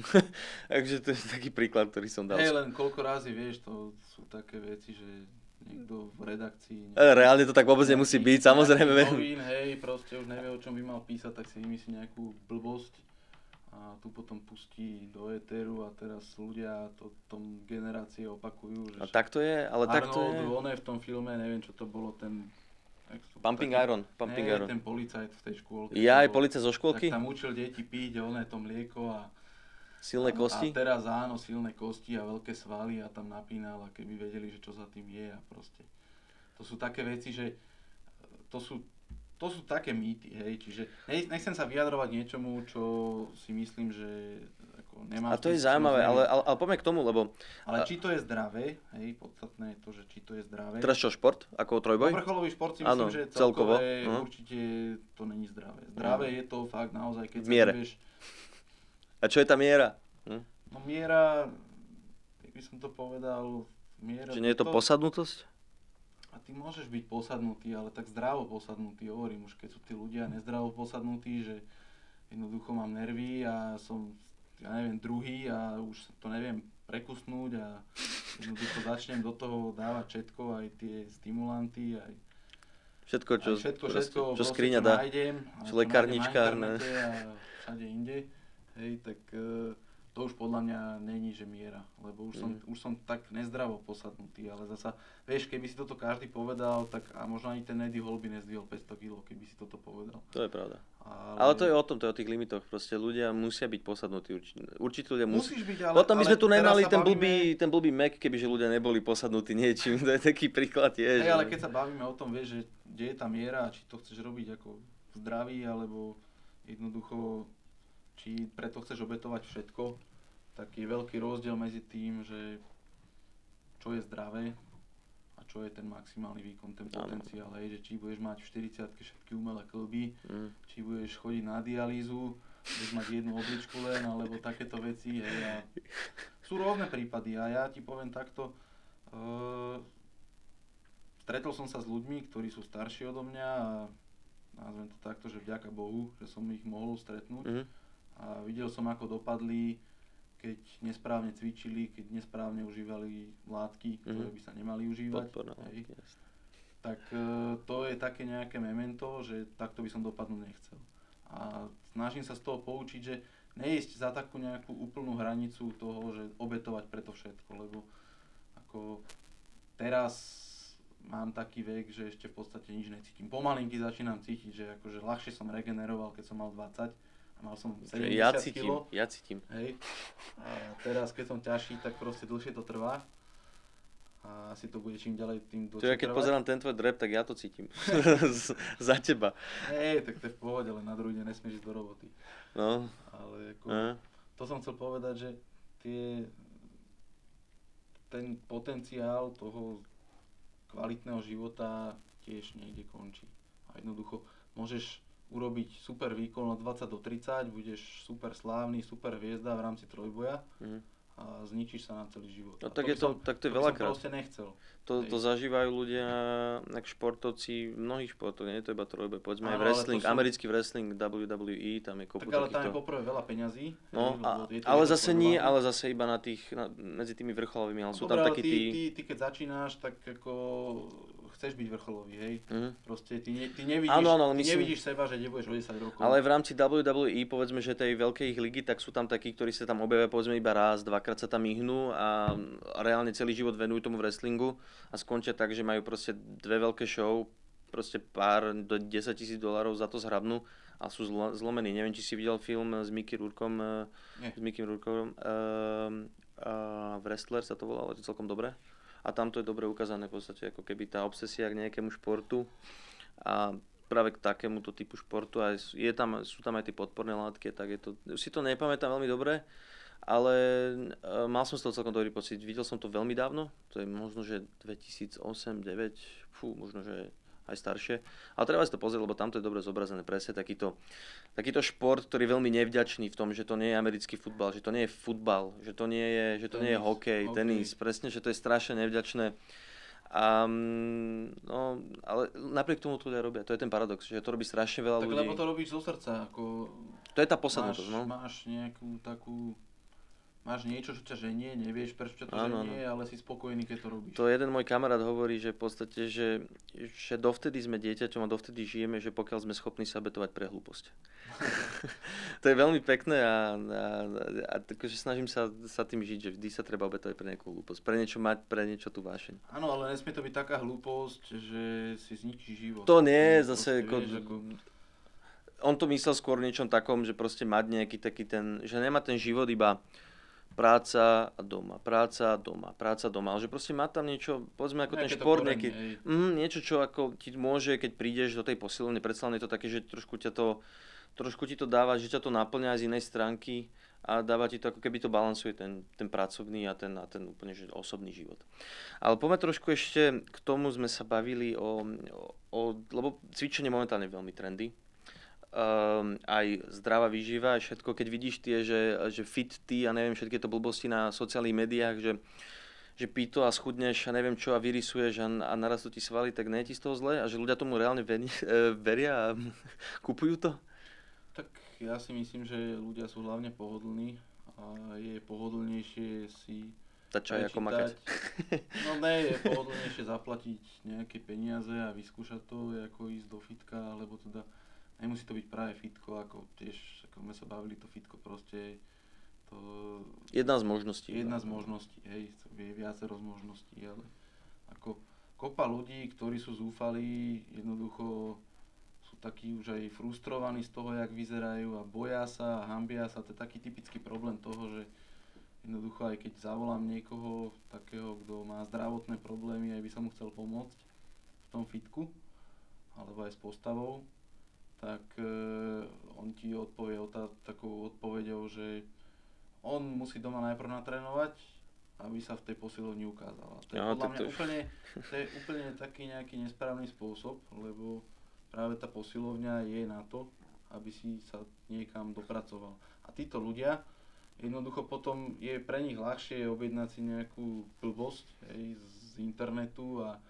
Takže to je taký príklad, ktorý som dal. Hej, len koľko razy, vieš, to sú také veci, že niekto v redakcii... Reálne to tak vôbec nemusí byť, samozrejme. Novín, hej, proste už nevie, o čom by mal písať, tak si vymyslí nejakú blbosť a tu potom pustí do éteru a teraz ľudia tom generácie opakujú. Že a tak to je, ale tak to je... Arnold, v tom filme, neviem čo to bolo, ten Pumping iron. Ten policajt v tej škôlke. Ja, aj policajt zo škôlky? Tak tam učil deti piť to mlieko a... Silné kosti? A teraz áno, silné kosti a veľké svaly a tam napínal, a keby vedeli, že čo za tým je a proste. To sú také veci, že to sú také mýty, hej, čiže nechcem sa vyjadrovať niečomu, čo si myslím, že ako nemá... A to je zaujímavé, ale poďme k tomu, lebo... Ale či to je zdravé, hej, podstatné je to, že či to je zdravé. Teraz čo, šport? Ako trojboj? Vrcholový šport si myslím, že celkovo určite to není zdravé. Zdravé je to fakt naozaj, keď sa vieš... A čo je tá miera? No miera, jak by som to povedal... Či nie je to posadnutosť? A ty môžeš byť posadnutý, ale tak zdravo posadnutý, hovorím už, keď sú tí ľudia nezdravo posadnutí, že jednoducho mám nervy a som, ja neviem, druhý a už to neviem prekusnúť a jednoducho začnem do toho dávať všetko, aj tie stimulanty, aj všetko, čo proste, skriňa dá, nájdem, čo lekárničkár, a všade inde, hej, tak to už podľa mňa není, že miera, lebo už som tak nezdravo posadnutý, ale zasa, vieš, keby si toto každý povedal, tak a možno ani ten Eddie Hall by nezdvihol 500 kg, keby si toto povedal. To je pravda. Ale to je o tom, to je o tých limitoch, proste ľudia musia byť posadnutí, určite ľudia musia. Musíš byť, ale... Potom by sme tu nemali ten blbý Mac, kebyže ľudia neboli posadnutí niečím, to je taký príklad tiež. Ale keď sa bavíme o tom, vieš, že kde je tá miera, či to chceš robiť ako zdraví, alebo jednoducho či preto chceš obetovať všetko, tak je veľký rozdiel medzi tým, že čo je zdravé a čo je ten maximálny výkon, ten potenciál. Hej, že či budeš mať v 40-ke všetky umelé kĺby, či budeš chodiť na dialýzu, budeš mať jednu obličku len, alebo takéto veci. Hej, a sú rôzne prípady a ja ti poviem takto, stretol som sa s ľuďmi, ktorí sú starší odo mňa a nazvem to takto, že vďaka Bohu, že som ich mohol stretnúť. A videl som, ako dopadli, keď nesprávne cvičili, keď nesprávne užívali látky, ktoré by sa nemali užívať. Tak to je také nejaké memento, že takto by som dopadnúť nechcel. A snažím sa z toho poučiť, že neísť za takú nejakú úplnú hranicu toho, že obetovať preto všetko, lebo ako teraz mám taký vek, že ešte v podstate nič necítim. Pomalinky začínam cítiť, že akože ľahšie som regeneroval, keď som mal 20. Mal som 70 kg. Ja cítim. Hej. A teraz, keď som ťažší, tak proste dlhšie to trvá. A asi to bude čím ďalej tým dlhšie trvať. Keď pozerám ten tvoj drep, tak ja to cítim. Za teba. Hej, tak to je v pohode, ale na druhý deň nesmieš ísť do roboty. No. Ale ako, to som chcel povedať, že ten potenciál toho kvalitného života tiež niekde končí. A jednoducho môžeš urobiť super výkon od 20 do 30, budeš super slávny, super hviezda v rámci trojboja a zničíš sa na celý život. No, tak to je veľakrát. To proste nechcel. To zažívajú ľudia, ako športovci v mnohých športoch, nie je to iba trojboj. Povedzme aj wrestling, americký wrestling, WWE, tam je kopu takýchto. Tak ale tam je poprvé veľa peňazí. No, ale zase nie, ale zase iba na tých, medzi tými vrcholovými, ale sú tam takí tí... Ty keď začínaš, tak ako chceš byť vrcholový, hej. Proste ty nevidíš seba, že nebudeš o 10 rokov. Ale v rámci WWE, povedzme, že tej veľkej ligy, tak sú tam takí, ktorí sa tam objavia, povedzme iba raz, dvakrát sa tam myhnú a reálne celý život venujú tomu wrestlingu a skončia tak, že majú proste dve veľké show, proste pár do $10,000 za to zhrabnú a sú zlomení. Neviem, či si videl film s Mickey Rourkom, Wrestler sa to volalo, je to celkom dobré. A tam to je dobre ukázané v podstate, ako keby tá obsesia k nejakému športu a práve k takémuto typu športu a sú tam aj tie podporné látky, tak je to, si to nepamätám veľmi dobre, ale mal som z toho celkom dobrý pocit. Videl som to veľmi dávno, to je možno, že 2008-2009, možno, že aj staršie. Ale treba si to pozrieť, lebo tamto je dobre zobrazené. Presne takýto šport, ktorý je veľmi nevďačný v tom, že to nie je americký futbal, že to nie je futbal, že to nie je hokej, tenis. Presne, že to je strašne nevďačné. No, ale napriek tomu to ľudia robia. To je ten paradox, že to robí strašne veľa ľudí. Tak lebo to robíš zo srdca. To je tá posadnutosť, no. Máš nejakú takú máš niečo, čo ťa ženie, nevieš prečo ťa to ženie, ale si spokojný, keď to robíš. To jeden môj kamarát hovorí, že v podstate, že dovtedy sme dieťaťom a dovtedy žijeme, že pokiaľ sme schopní sa obetovať pre hlúposť. To je veľmi pekné a takže snažím sa tým žiť, že vždy sa treba obetovať pre nejakú hlúposť, pre niečo mať, pre niečo tú vášeň. Áno, ale nesmie to byť taká hlúposť, že si zničí život. To nie, zase on to myslel skôr v niečom takom, že proste mať nejaký taký ten, že nemá ten život iba práca a doma, ale že proste má tam niečo, povedzme ako ten šport, niečo, čo ako ti môže, keď prídeš do tej posilovne, predsa len je to také, že trošku ti to dáva, že ťa to naplňa aj z inej stránky a dáva ti to, ako keby to balansuje ten pracovný a ten úplne že osobný život. Ale poďme trošku ešte k tomu, sme sa bavili lebo cvičenie momentálne je veľmi trendy. Aj zdravá výživa, aj všetko, keď vidíš tie, že fit ty a neviem, všetky to blbosti na sociálnych médiách, že pí to a schudneš a neviem čo a vyrysuješ a narastú ti svaly, tak nie je ti z toho zle? A že ľudia tomu reálne veria a kupujú to? Tak ja si myslím, že ľudia sú hlavne pohodlní a je pohodlnejšie si čaj ako makať. No ne, je pohodlnejšie zaplatiť nejaké peniaze a vyskúšať to, ako ísť do fitka, alebo teda nemusí to byť práve fitko, ako tiež, ako sme sa bavili, to fitko proste to... Jedna z možností. Hej, je viacero z možností, ale ako kopa ľudí, ktorí sú zúfalí, jednoducho sú takí už aj frustrovaní z toho, jak vyzerajú a boja sa a hanbia sa. To je taký typický problém toho, že jednoducho aj keď zavolám niekoho takého, kto má zdravotné problémy, aj by som mu chcel pomôcť v tom fitku, alebo aj s postavou, tak on ti odpovie takou odpoveďou, že on musí doma najprv natrénovať, aby sa v tej posilovni ukázal. A to je podľa mňa úplne taký nejaký nesprávny spôsob, lebo práve tá posilovňa je na to, aby si sa niekam dopracoval. A títo ľudia, jednoducho potom je pre nich ľahšie objednať si nejakú blbosť z internetu a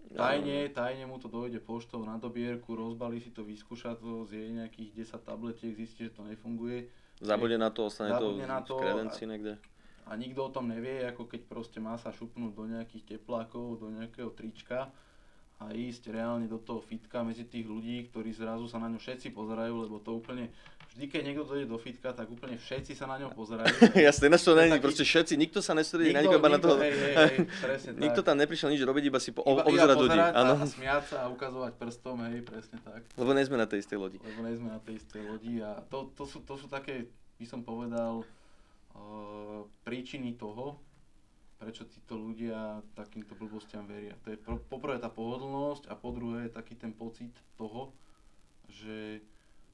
tajne mu to dojde poštou na dobierku, rozbalí si to, vyskúša to, zje nejakých 10 tabletiek, zistí, že to nefunguje. Zabudne na to, ostane to v kredenci niekde. A nikto o tom nevie, ako keď proste má sa šupnúť do nejakých teplákov, do nejakého trička a ísť reálne do toho fitka medzi tých ľudí, ktorí zrazu sa na ňo všetci pozerajú, lebo to úplne... Vždy, keď niekto dojde do fitka, tak úplne všetci sa na ňo pozerajú. Jasne, na čo není, proste všetci, nikto sa nestredí na nikoho, iba na toho. Presne tak. Nikto tam neprišiel nič robiť, iba si obzerať ľudí. A smiať sa a ukazovať prstom, hej, presne tak. Lebo nie sme na tej istej lodi. A to sú také, by som povedal, príčiny toho, prečo títo ľudia takýmto blbostiam veria. To je poprvé tá pohodlnosť a po druhé taký ten pocit toho, že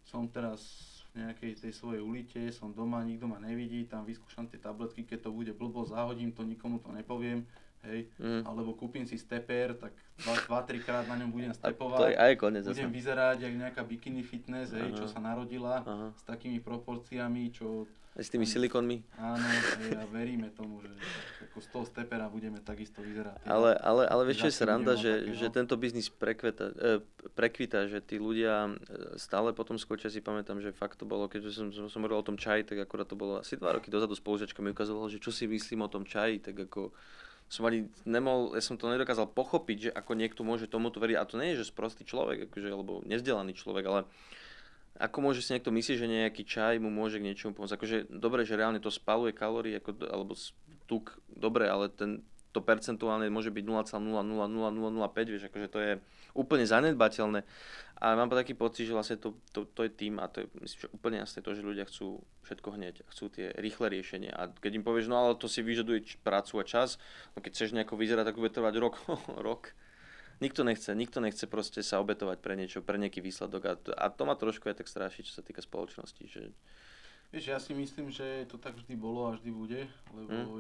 som teraz v nejakej tej svojej ulite, som doma, nikto ma nevidí, tam vyskúšam tie tabletky, keď to bude blbo, zahodím to, nikomu to nepoviem, hej, alebo kúpim si steper, tak 2-3 krát na ňom budem stepovať, budem vyzerať jak nejaká bikini fitness, hej, čo sa narodila s takými proporciami, čo... S tými silikónmi. Áno, a veríme tomu, že ako z toho stepera budeme takisto vyzerať. Ale vieš, čo je sranda, že tento biznis prekvita, že tí ľudia stále potom skočia, si pamätám, že fakt to bolo, keď som hovoril o tom čaji, tak akurát to bolo asi 2 roky dozadu, spolužiačka mi ukazovala, že čo si myslím o tom čaji, tak ako ja som to nedokázal pochopiť, že ako niekto môže tomuto veriť, a to nie je, že sprostý človek, akože, alebo nevzdelaný človek, ale ako môže si niekto myslieť, že nejaký čaj mu môže k niečomu pomôcť? Akože dobre, že reálne to spaluje kalórie, alebo tuk, dobre, ale to percentuálne môže byť 0,00005, vieš, akože to je úplne zanedbateľné. A mám taký pocit, že vlastne to je tým, a to je myslím, že úplne jasné to, že ľudia chcú všetko hneď, chcú tie rýchle riešenia. A keď im povieš, no ale to si vyžaduje prácu a čas, no keď chceš nejako vyzerať, tak bude trvať rok. Nikto nechce proste sa obetovať pre niečo, pre nejaký výsledok a to ma trošku aj tak straší, čo sa týka spoločnosti, že... Vieš, ja si myslím, že to tak vždy bolo a vždy bude, lebo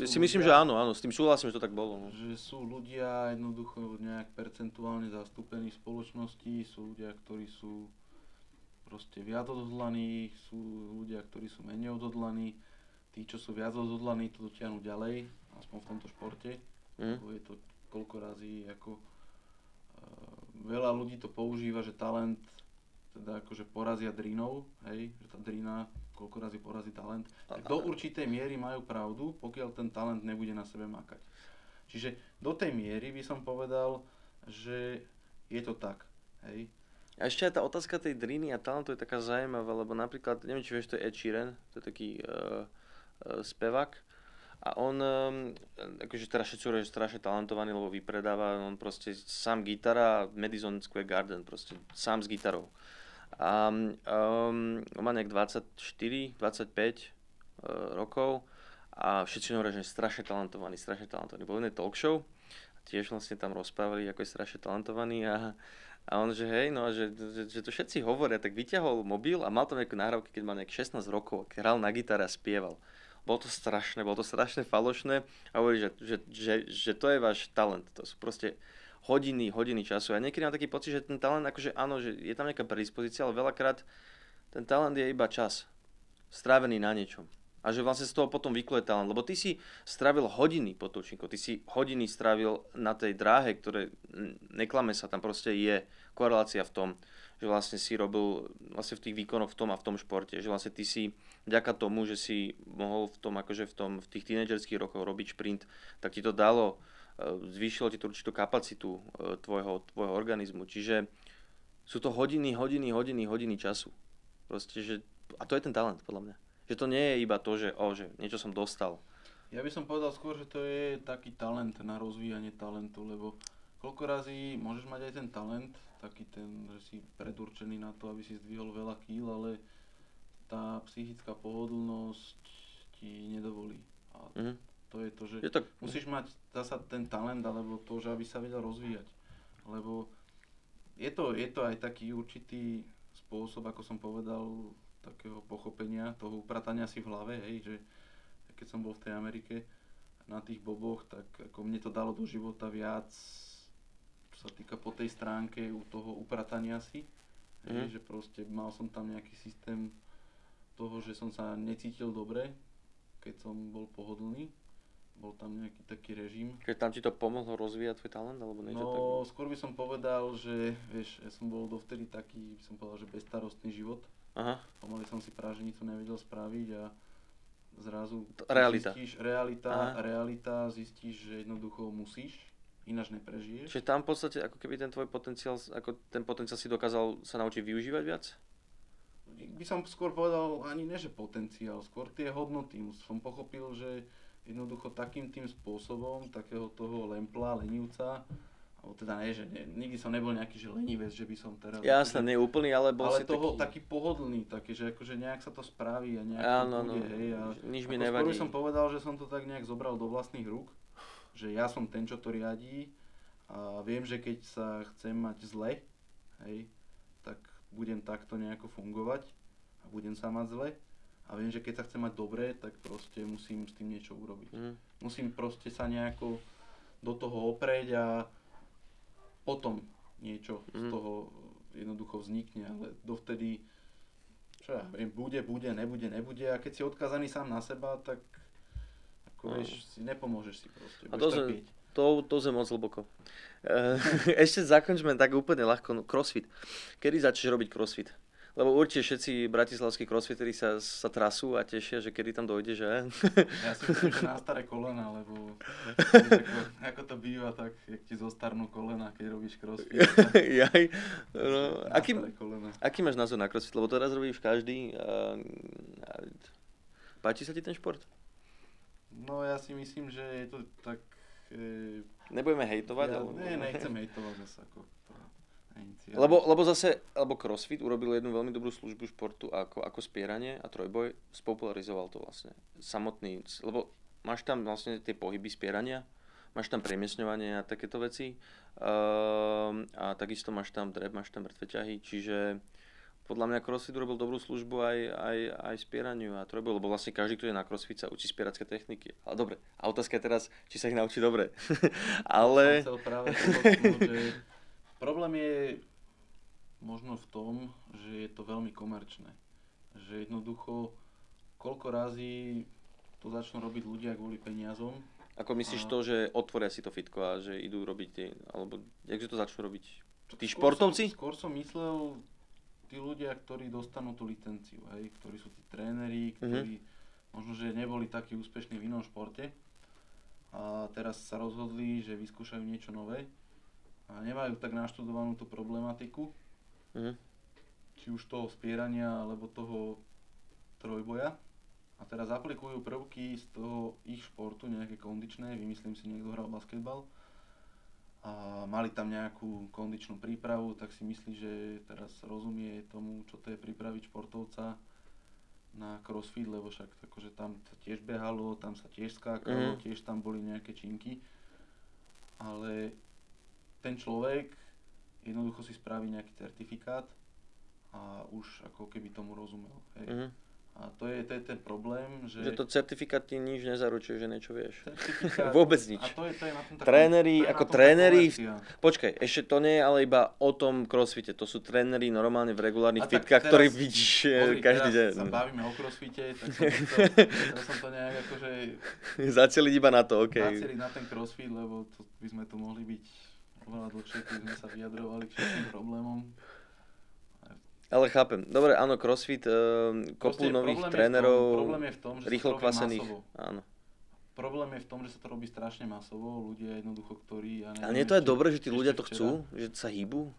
myslím, že áno, s tým súhlasím, že to tak bolo. No. Že sú ľudia jednoducho nejak percentuálne zastúpení v spoločnosti, sú ľudia, ktorí sú proste viac odhodlaní, sú ľudia, ktorí sú menej odhodlaní, tí, čo sú viac odhodlaní, to dotiahnu ďalej, aspoň v tomto športe, lebo je to koľko razy ako veľa ľudí to používa, že talent teda akože porazia drinov, hej, že tá drina koľko razy porazí talent, tak do určitej miery majú pravdu, pokiaľ ten talent nebude na sebe makať. Čiže do tej miery by som povedal, že je to tak, hej. A ešte aj tá otázka tej driny a talentu je taká zaujímavá, lebo napríklad, neviem či vieš, to je Ed Sheeran, to je taký spevák. A on, akože teraz všetci hovoria, že strašne talentovaný, lebo vypredáva, on proste sám gitara, Madison Square Garden, proste sám s gitarou. A on má nejak 24, 25 rokov a všetci hovoria, že je strašne talentovaný. Bol jednej talk show a tiež vlastne tam rozprávali, ako je strašne talentovaný a on, že hej, no, že to všetci hovoria, tak vyťahol mobil a mal tam nejaké nahrávky, keď mal nejak 16 rokov, hral na gitare a spieval. Bolo to strašne falošné a hovorí, že to je váš talent, to sú proste hodiny času. Ja niekedy mám taký pocit, že ten talent, akože áno, že je tam nejaká predispozícia, ale veľakrát ten talent je iba čas, strávený na niečom. A že vlastne z toho potom vykluje talent, lebo ty si strávil hodiny potočníkov, ty si hodiny strávil na tej dráhe, ktoré, neklame sa, tam proste je korelácia v tom, že vlastne si robil vlastne v tých výkonoch v tom a v tom športe, že vlastne ty si vďaka tomu, že si mohol v tom, akože v tých tínedžerských rokoch robiť šprint, tak ti to dalo, zvýšilo ti to určitú kapacitu tvojho organizmu, čiže sú to hodiny času. Proste, že, a to je ten talent, podľa mňa. Že to nie je iba to, že niečo som dostal. Ja by som povedal skôr, že to je taký talent na rozvíjanie talentu, lebo koľko razy môžeš mať aj ten talent, taký ten, že si predurčený na to, aby si zdvihol veľa kíl, ale tá psychická pohodlnosť ti nedovolí. A to je to, že musíš mať zasa ten talent, alebo to, že aby sa vedel rozvíjať. Lebo je to aj taký určitý spôsob, ako som povedal, takého pochopenia, toho upratania si v hlave, hej, že keď som bol v tej Amerike na tých boboch, tak ako mne to dalo do života viac, čo sa týka po tej stránke toho upratania si, hej, že proste mal som tam nejaký systém toho, že som sa necítil dobre, keď som bol pohodlný, bol tam nejaký taký režim. Keď tam ti to pomohlo rozvíjať tvoj talent, alebo niečo tak? No, skôr by som povedal, že vieš, ja som bol dovtedy taký, by som povedal, že bezstarostný život. Aha. Pomaly som si práženicu nevedel spraviť a zrazu zistíš realita, zistíš, že jednoducho musíš, ináč neprežiješ. Čiže tam v podstate ako keby ten tvoj potenciál, ako ten potenciál si dokázal sa naučiť využívať viac? By som skôr povedal ani ne, že potenciál, skôr tie hodnoty. Som pochopil, že jednoducho takým tým spôsobom, takého toho lempla, lenivca, alebo teda nie, že nikdy som nebol nejaký že lenivec, že by som teraz... Jasne, nie úplný, ale bol si toho, taký pohodlný, taký, že akože nejak sa to spraví a nejak to bude, hej. A nič mi nevadí. Skôr by som povedal, že som to tak nejak zobral do vlastných rúk, že ja som ten, čo to riadí a viem, že keď sa chcem mať zle, hej, tak budem takto nejako fungovať a budem sa mať zle. A viem, že keď sa chcem mať dobre, tak proste musím s tým niečo urobiť. Musím proste sa nejako do toho oprieť a potom niečo z toho jednoducho vznikne, ale dovtedy, čo ja viem, bude, nebude a keď si odkázaný sám na seba, tak ako vieš, si nepomôžeš si proste, budeš trpieť. To sme moc hlboko. Ešte zakončme tak úplne ľahko, crossfit. Kedy začneš robiť crossfit? Lebo určite všetci bratislavskí crossfiteri sa trasú a tešia, že kedy tam dojde, že? Ja si myslím, že na staré kolena, lebo ako to býva, tak jak ti zostarnú kolena, keď robíš crossfit. Jaj, no, aký máš názor na crossfit? Lebo to raz robíš každý. Páči sa ti ten šport? No ja si myslím, že je to tak... Nebudeme hejtovať? Nechcem hejtovať zase ako... Lebo CrossFit urobil jednu veľmi dobrú službu športu ako spieranie a trojboj, spopularizoval to vlastne samotný, lebo máš tam vlastne tie pohyby spierania, máš tam premiesňovanie a takéto veci a takisto máš tam drep, máš tam mŕtve ťahy, čiže podľa mňa CrossFit urobil dobrú službu aj spieraniu a trojboj, lebo vlastne každý, kto je na CrossFit, sa učí spieracké techniky. Ale dobre, a otázka je teraz, či sa ich naučí dobre. Ale... Som chcel práve povedať, že problém je možno v tom, že je to veľmi komerčné. Že jednoducho, koľko razy to začnú robiť ľudia kvôli peniazom. Ako myslíš to, že otvoria si to fitko a že idú robiť tie, alebo jakže to začnú robiť tí športovci? Skôr som myslel tí ľudia, ktorí dostanú tú licenciu, hej, ktorí sú tí tréneri, ktorí možno, že neboli takí úspešní v inom športe a teraz sa rozhodli, že vyskúšajú niečo nové a nemajú tak naštudovanú tú problematiku, či už toho spierania, alebo toho trojboja. A teraz aplikujú prvky z toho ich športu, nejaké kondičné, vymyslím si, niekto hral basketbal a mali tam nejakú kondičnú prípravu, tak si myslí, že teraz rozumie tomu, čo to je pripraviť športovca na crossfit, lebo však akože tam sa tiež behalo, tam sa tiež skákalo, tiež tam boli nejaké činky, ale ten človek jednoducho si spraví nejaký certifikát a už ako keby tomu rozumel, hej. A to je ten problém, že... Že to certifikát ti nič nezaručuje, že niečo vieš. Certifikát... Vôbec nič. A to je na tom taká... Tréneri, ako tréneri... Počkaj, ešte to nie je ale iba o tom crossfite. To sú tréneri normálne v regulárnych fitkách, ktorí vidíš každý deň. Teraz sa bavíme o crossfite, tak som to nejak akože... Zacieliť iba na to, okej. Zacieliť na ten crossfit, lebo to by sme tu mohli byť oveľa dlhšie, keď sme sa vyjadrovali k všetkým problémom. Ale chápem. Dobre, áno, crossfit, kopu nových trénerov, rýchlo kvasených. Áno. Problém je v tom, že sa to robí strašne masovo. Ľudia jednoducho, ktorí... Ja neviem, ale nie to je dobré, že tí ľudia to chcú? Že sa hýbu?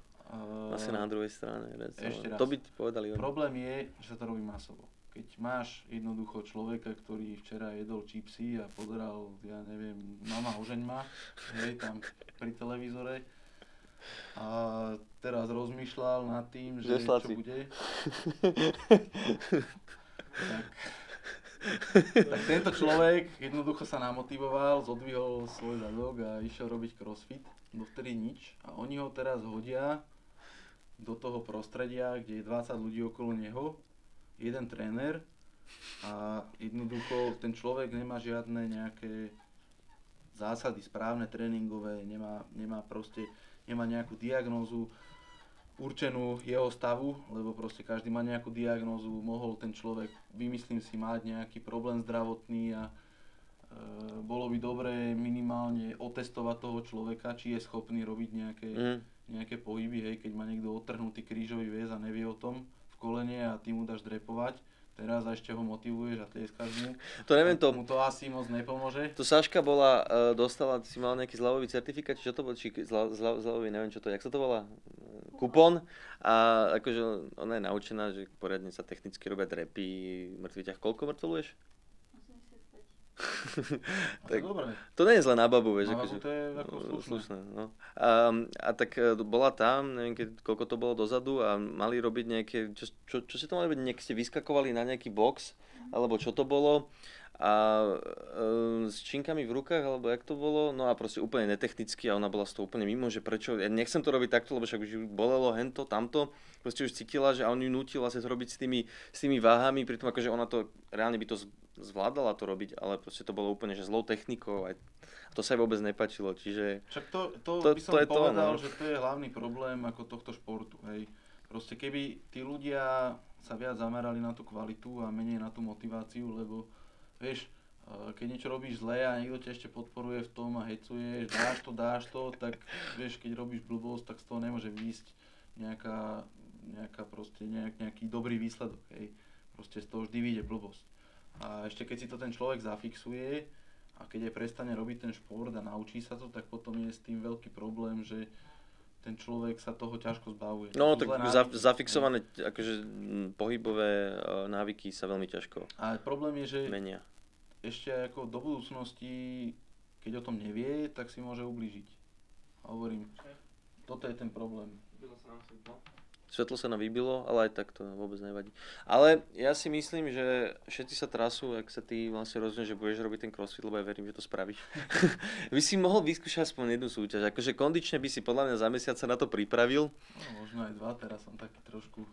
Asi na druhej strane. Ešte raz. To by ti povedali oni. Problém je, že sa to robí masovo. Keď máš jednoducho človeka, ktorý včera jedol čipsy a pozeral, ja neviem, Mama ožeň ma, hej, tam pri televízore, a teraz rozmýšľal nad tým, že čo bude. tak tento človek jednoducho sa namotivoval, zodvihol svoj zadok a išiel robiť crossfit, dovtedy nič. A oni ho teraz hodia do toho prostredia, kde je 20 ľudí okolo neho, jeden tréner a jednoducho ten človek nemá žiadne nejaké zásady správne tréningové, nemá nejakú diagnózu určenú jeho stavu, lebo proste každý má nejakú diagnózu, mohol ten človek, vymyslím si, mať nejaký problém zdravotný a bolo by dobré minimálne otestovať toho človeka, či je schopný robiť nejaké pohyby, hej, keď má niekto odtrhnutý krížový väz a nevie o tom v kolene a ty mu dáš drepovať, teraz a ešte ho motivuješ a tlieskáš mu. To neviem, mu to asi moc nepomôže. To Saška dostala, si mal nejaký zľavový certifikát, či čo to bol, či zľavový, neviem čo to, jak sa to volá, kupón. A akože ona je naučená, že poriadne sa technicky robia drepy, mŕtvy ťah. Koľko mŕtvoluješ? 85. Tak, to nie je zle na babu, vieš. Na babu to je ako slušné. No. A tak bola tam, neviem koľko to bolo dozadu a mali robiť nejaké, čo si to mali robiť, niekde ste vyskakovali na nejaký box, alebo čo to bolo a s činkami v rukách, alebo jak to bolo, no a proste úplne netechnicky a ona bola z toho úplne mimo, že prečo, ja nechcem to robiť takto, lebo však už ju bolelo hento, tamto, proste už cítila, že on ju nutil vlastne to robiť s tými váhami, pritom akože ona to, reálne by to zvládala to robiť, ale proste to bolo úplne že zlou technikou a to sa jej vôbec nepáčilo, čiže... Však to by som povedal, že to je hlavný problém ako tohto športu, hej. Proste keby tí ľudia sa viac zamerali na tú kvalitu a menej na tú motiváciu, lebo vieš, keď niečo robíš zle a niekto ťa ešte podporuje v tom a hecuješ, dáš to, tak vieš, keď robíš blbosť, tak z toho nemôže výjsť nejaký dobrý výsledok, hej. Proste z toho vždy vyjde blbosť. A ešte keď si to ten človek zafixuje a keď aj prestane robiť ten šport a naučí sa to, tak potom je s tým veľký problém, že ten človek sa toho ťažko zbavuje. No tak zafixované akože pohybové návyky sa veľmi ťažko a problém je, že menia. Ešte ako do budúcnosti, keď o tom nevie, tak si môže ublížiť. A hovorím, toto je ten problém. Svetlo sa nám vybilo, ale aj tak to vôbec nevadí. Ale ja si myslím, že všetci sa trasú, ak sa ty vlastne rozhodneš, že budeš robiť ten crossfit, lebo ja verím, že to spravíš. By si mohol vyskúšať aspoň jednu súťaž. Akože kondične by si podľa mňa za mesiac sa na to pripravil. No, možno aj 2, teraz som taký trošku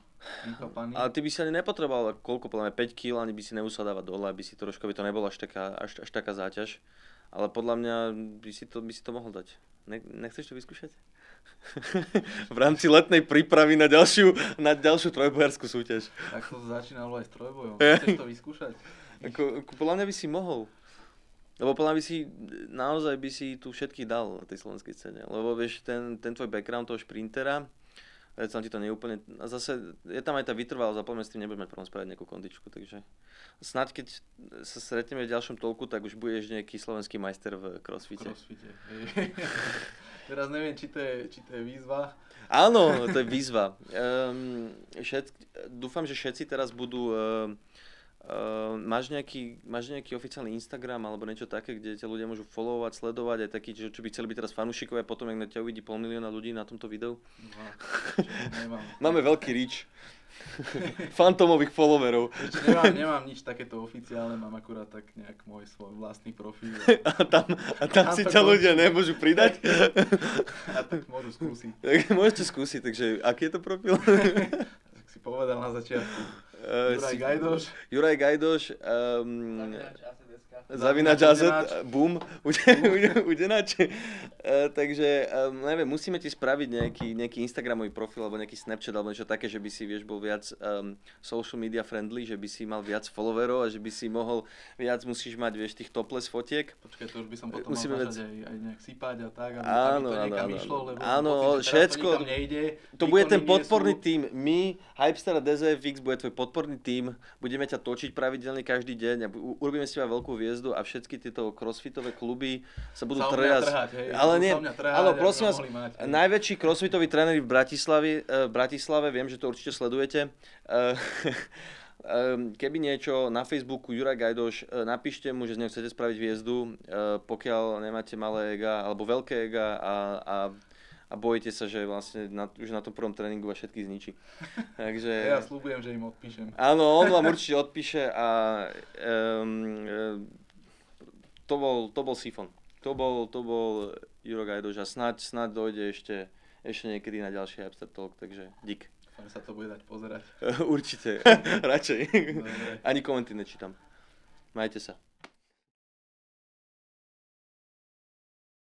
vypapaný. Ale ty by si ani nepotreboval koľko, podľa mňa 5 kg, ani by si nemusel dávať dole, aby si trošku, by to nebola až taká záťaž. Ale podľa mňa by si to mohol dať. Nechceš to vyskúšať? V rámci letnej prípravy na ďalšiu trojbojárskú súťaž. Tak to začínalo aj s trojbojom. Chceš to vyskúšať? Podľa mňa by si mohol. Lebo podľa mňa naozaj by si tu všetkých dal na tej slovenskej scéne. Lebo vieš, ten tvoj background toho šprintera, Predsa ti to neúplne... A zase je tam aj tá vytrvalosť a poďme s tým nebudeme problém spraviť nejakú kondičku, takže snáď keď sa stretneme v ďalšom toľku, tak už budeš nejaký slovenský majster v crossfite. Teraz neviem, či to je výzva. Áno, to je výzva. Dúfam, že všetci teraz budú... Máš nejaký oficiálny Instagram alebo niečo také, kde ťa ľudia môžu followovať, sledovať, aj taký, čo by chceli byť teraz fanúšikovia, potom jak na ťa uvidí 500 000 ľudí na tomto videu? Nemám. Máme veľký reach. Fantomových followerov. Ešte nemám nič takéto oficiálne, mám akurát tak nejak svoj vlastný profil. A tam si ťa ľudia nemôžu pridať? A tak môžu skúsiť. Tak môžete skúsiť, takže aký je to profil? Tak si povedal na začiatku. Juraj Gajdoš. Zavinač AZ, boom, udenač. Takže, neviem, musíme ti spraviť nejaký Instagramový profil, alebo nejaký Snapchat, alebo niečo také, že by si, vieš, bol viac social media friendly, že by si mal viac followerov a že by si mohol musíš mať, vieš, tých topless fotiek. Počkaj, to už by som potom mal začať aj nejak sypať a tak, aby to niekam išlo, lebo všetko, to nejde. To bude ten podporný tím. My, Hypester a DZFX, bude tvoj podporný tím, budeme ťa točiť pravidelne každý deň a urobíme si aj veľkú hviezdu a všetky tieto crossfitové kluby sa budú trhať. Ale nie, áno, prosím vás, najväčší crossfitový tréneri v Bratislave, viem, že to určite sledujete. Keby niečo na Facebooku Juraj Gajdoš, napíšte mu, že z neho chcete spraviť hviezdu, pokiaľ nemáte malé ega alebo veľké ega a bojíte sa, že vlastne už na tom prvom tréningu vás všetkých zničí. Takže... Ja sľubujem, že im odpíšem. Áno, on vám určite odpíše a to bol Sifon. To bol Juro Gajdoš a snáď dojde ešte niekedy na ďalší Hypester Talk, takže dík. Dúfam, sa to bude dať pozerať. Určite, radšej. Ani komenty nečítam. Majte sa.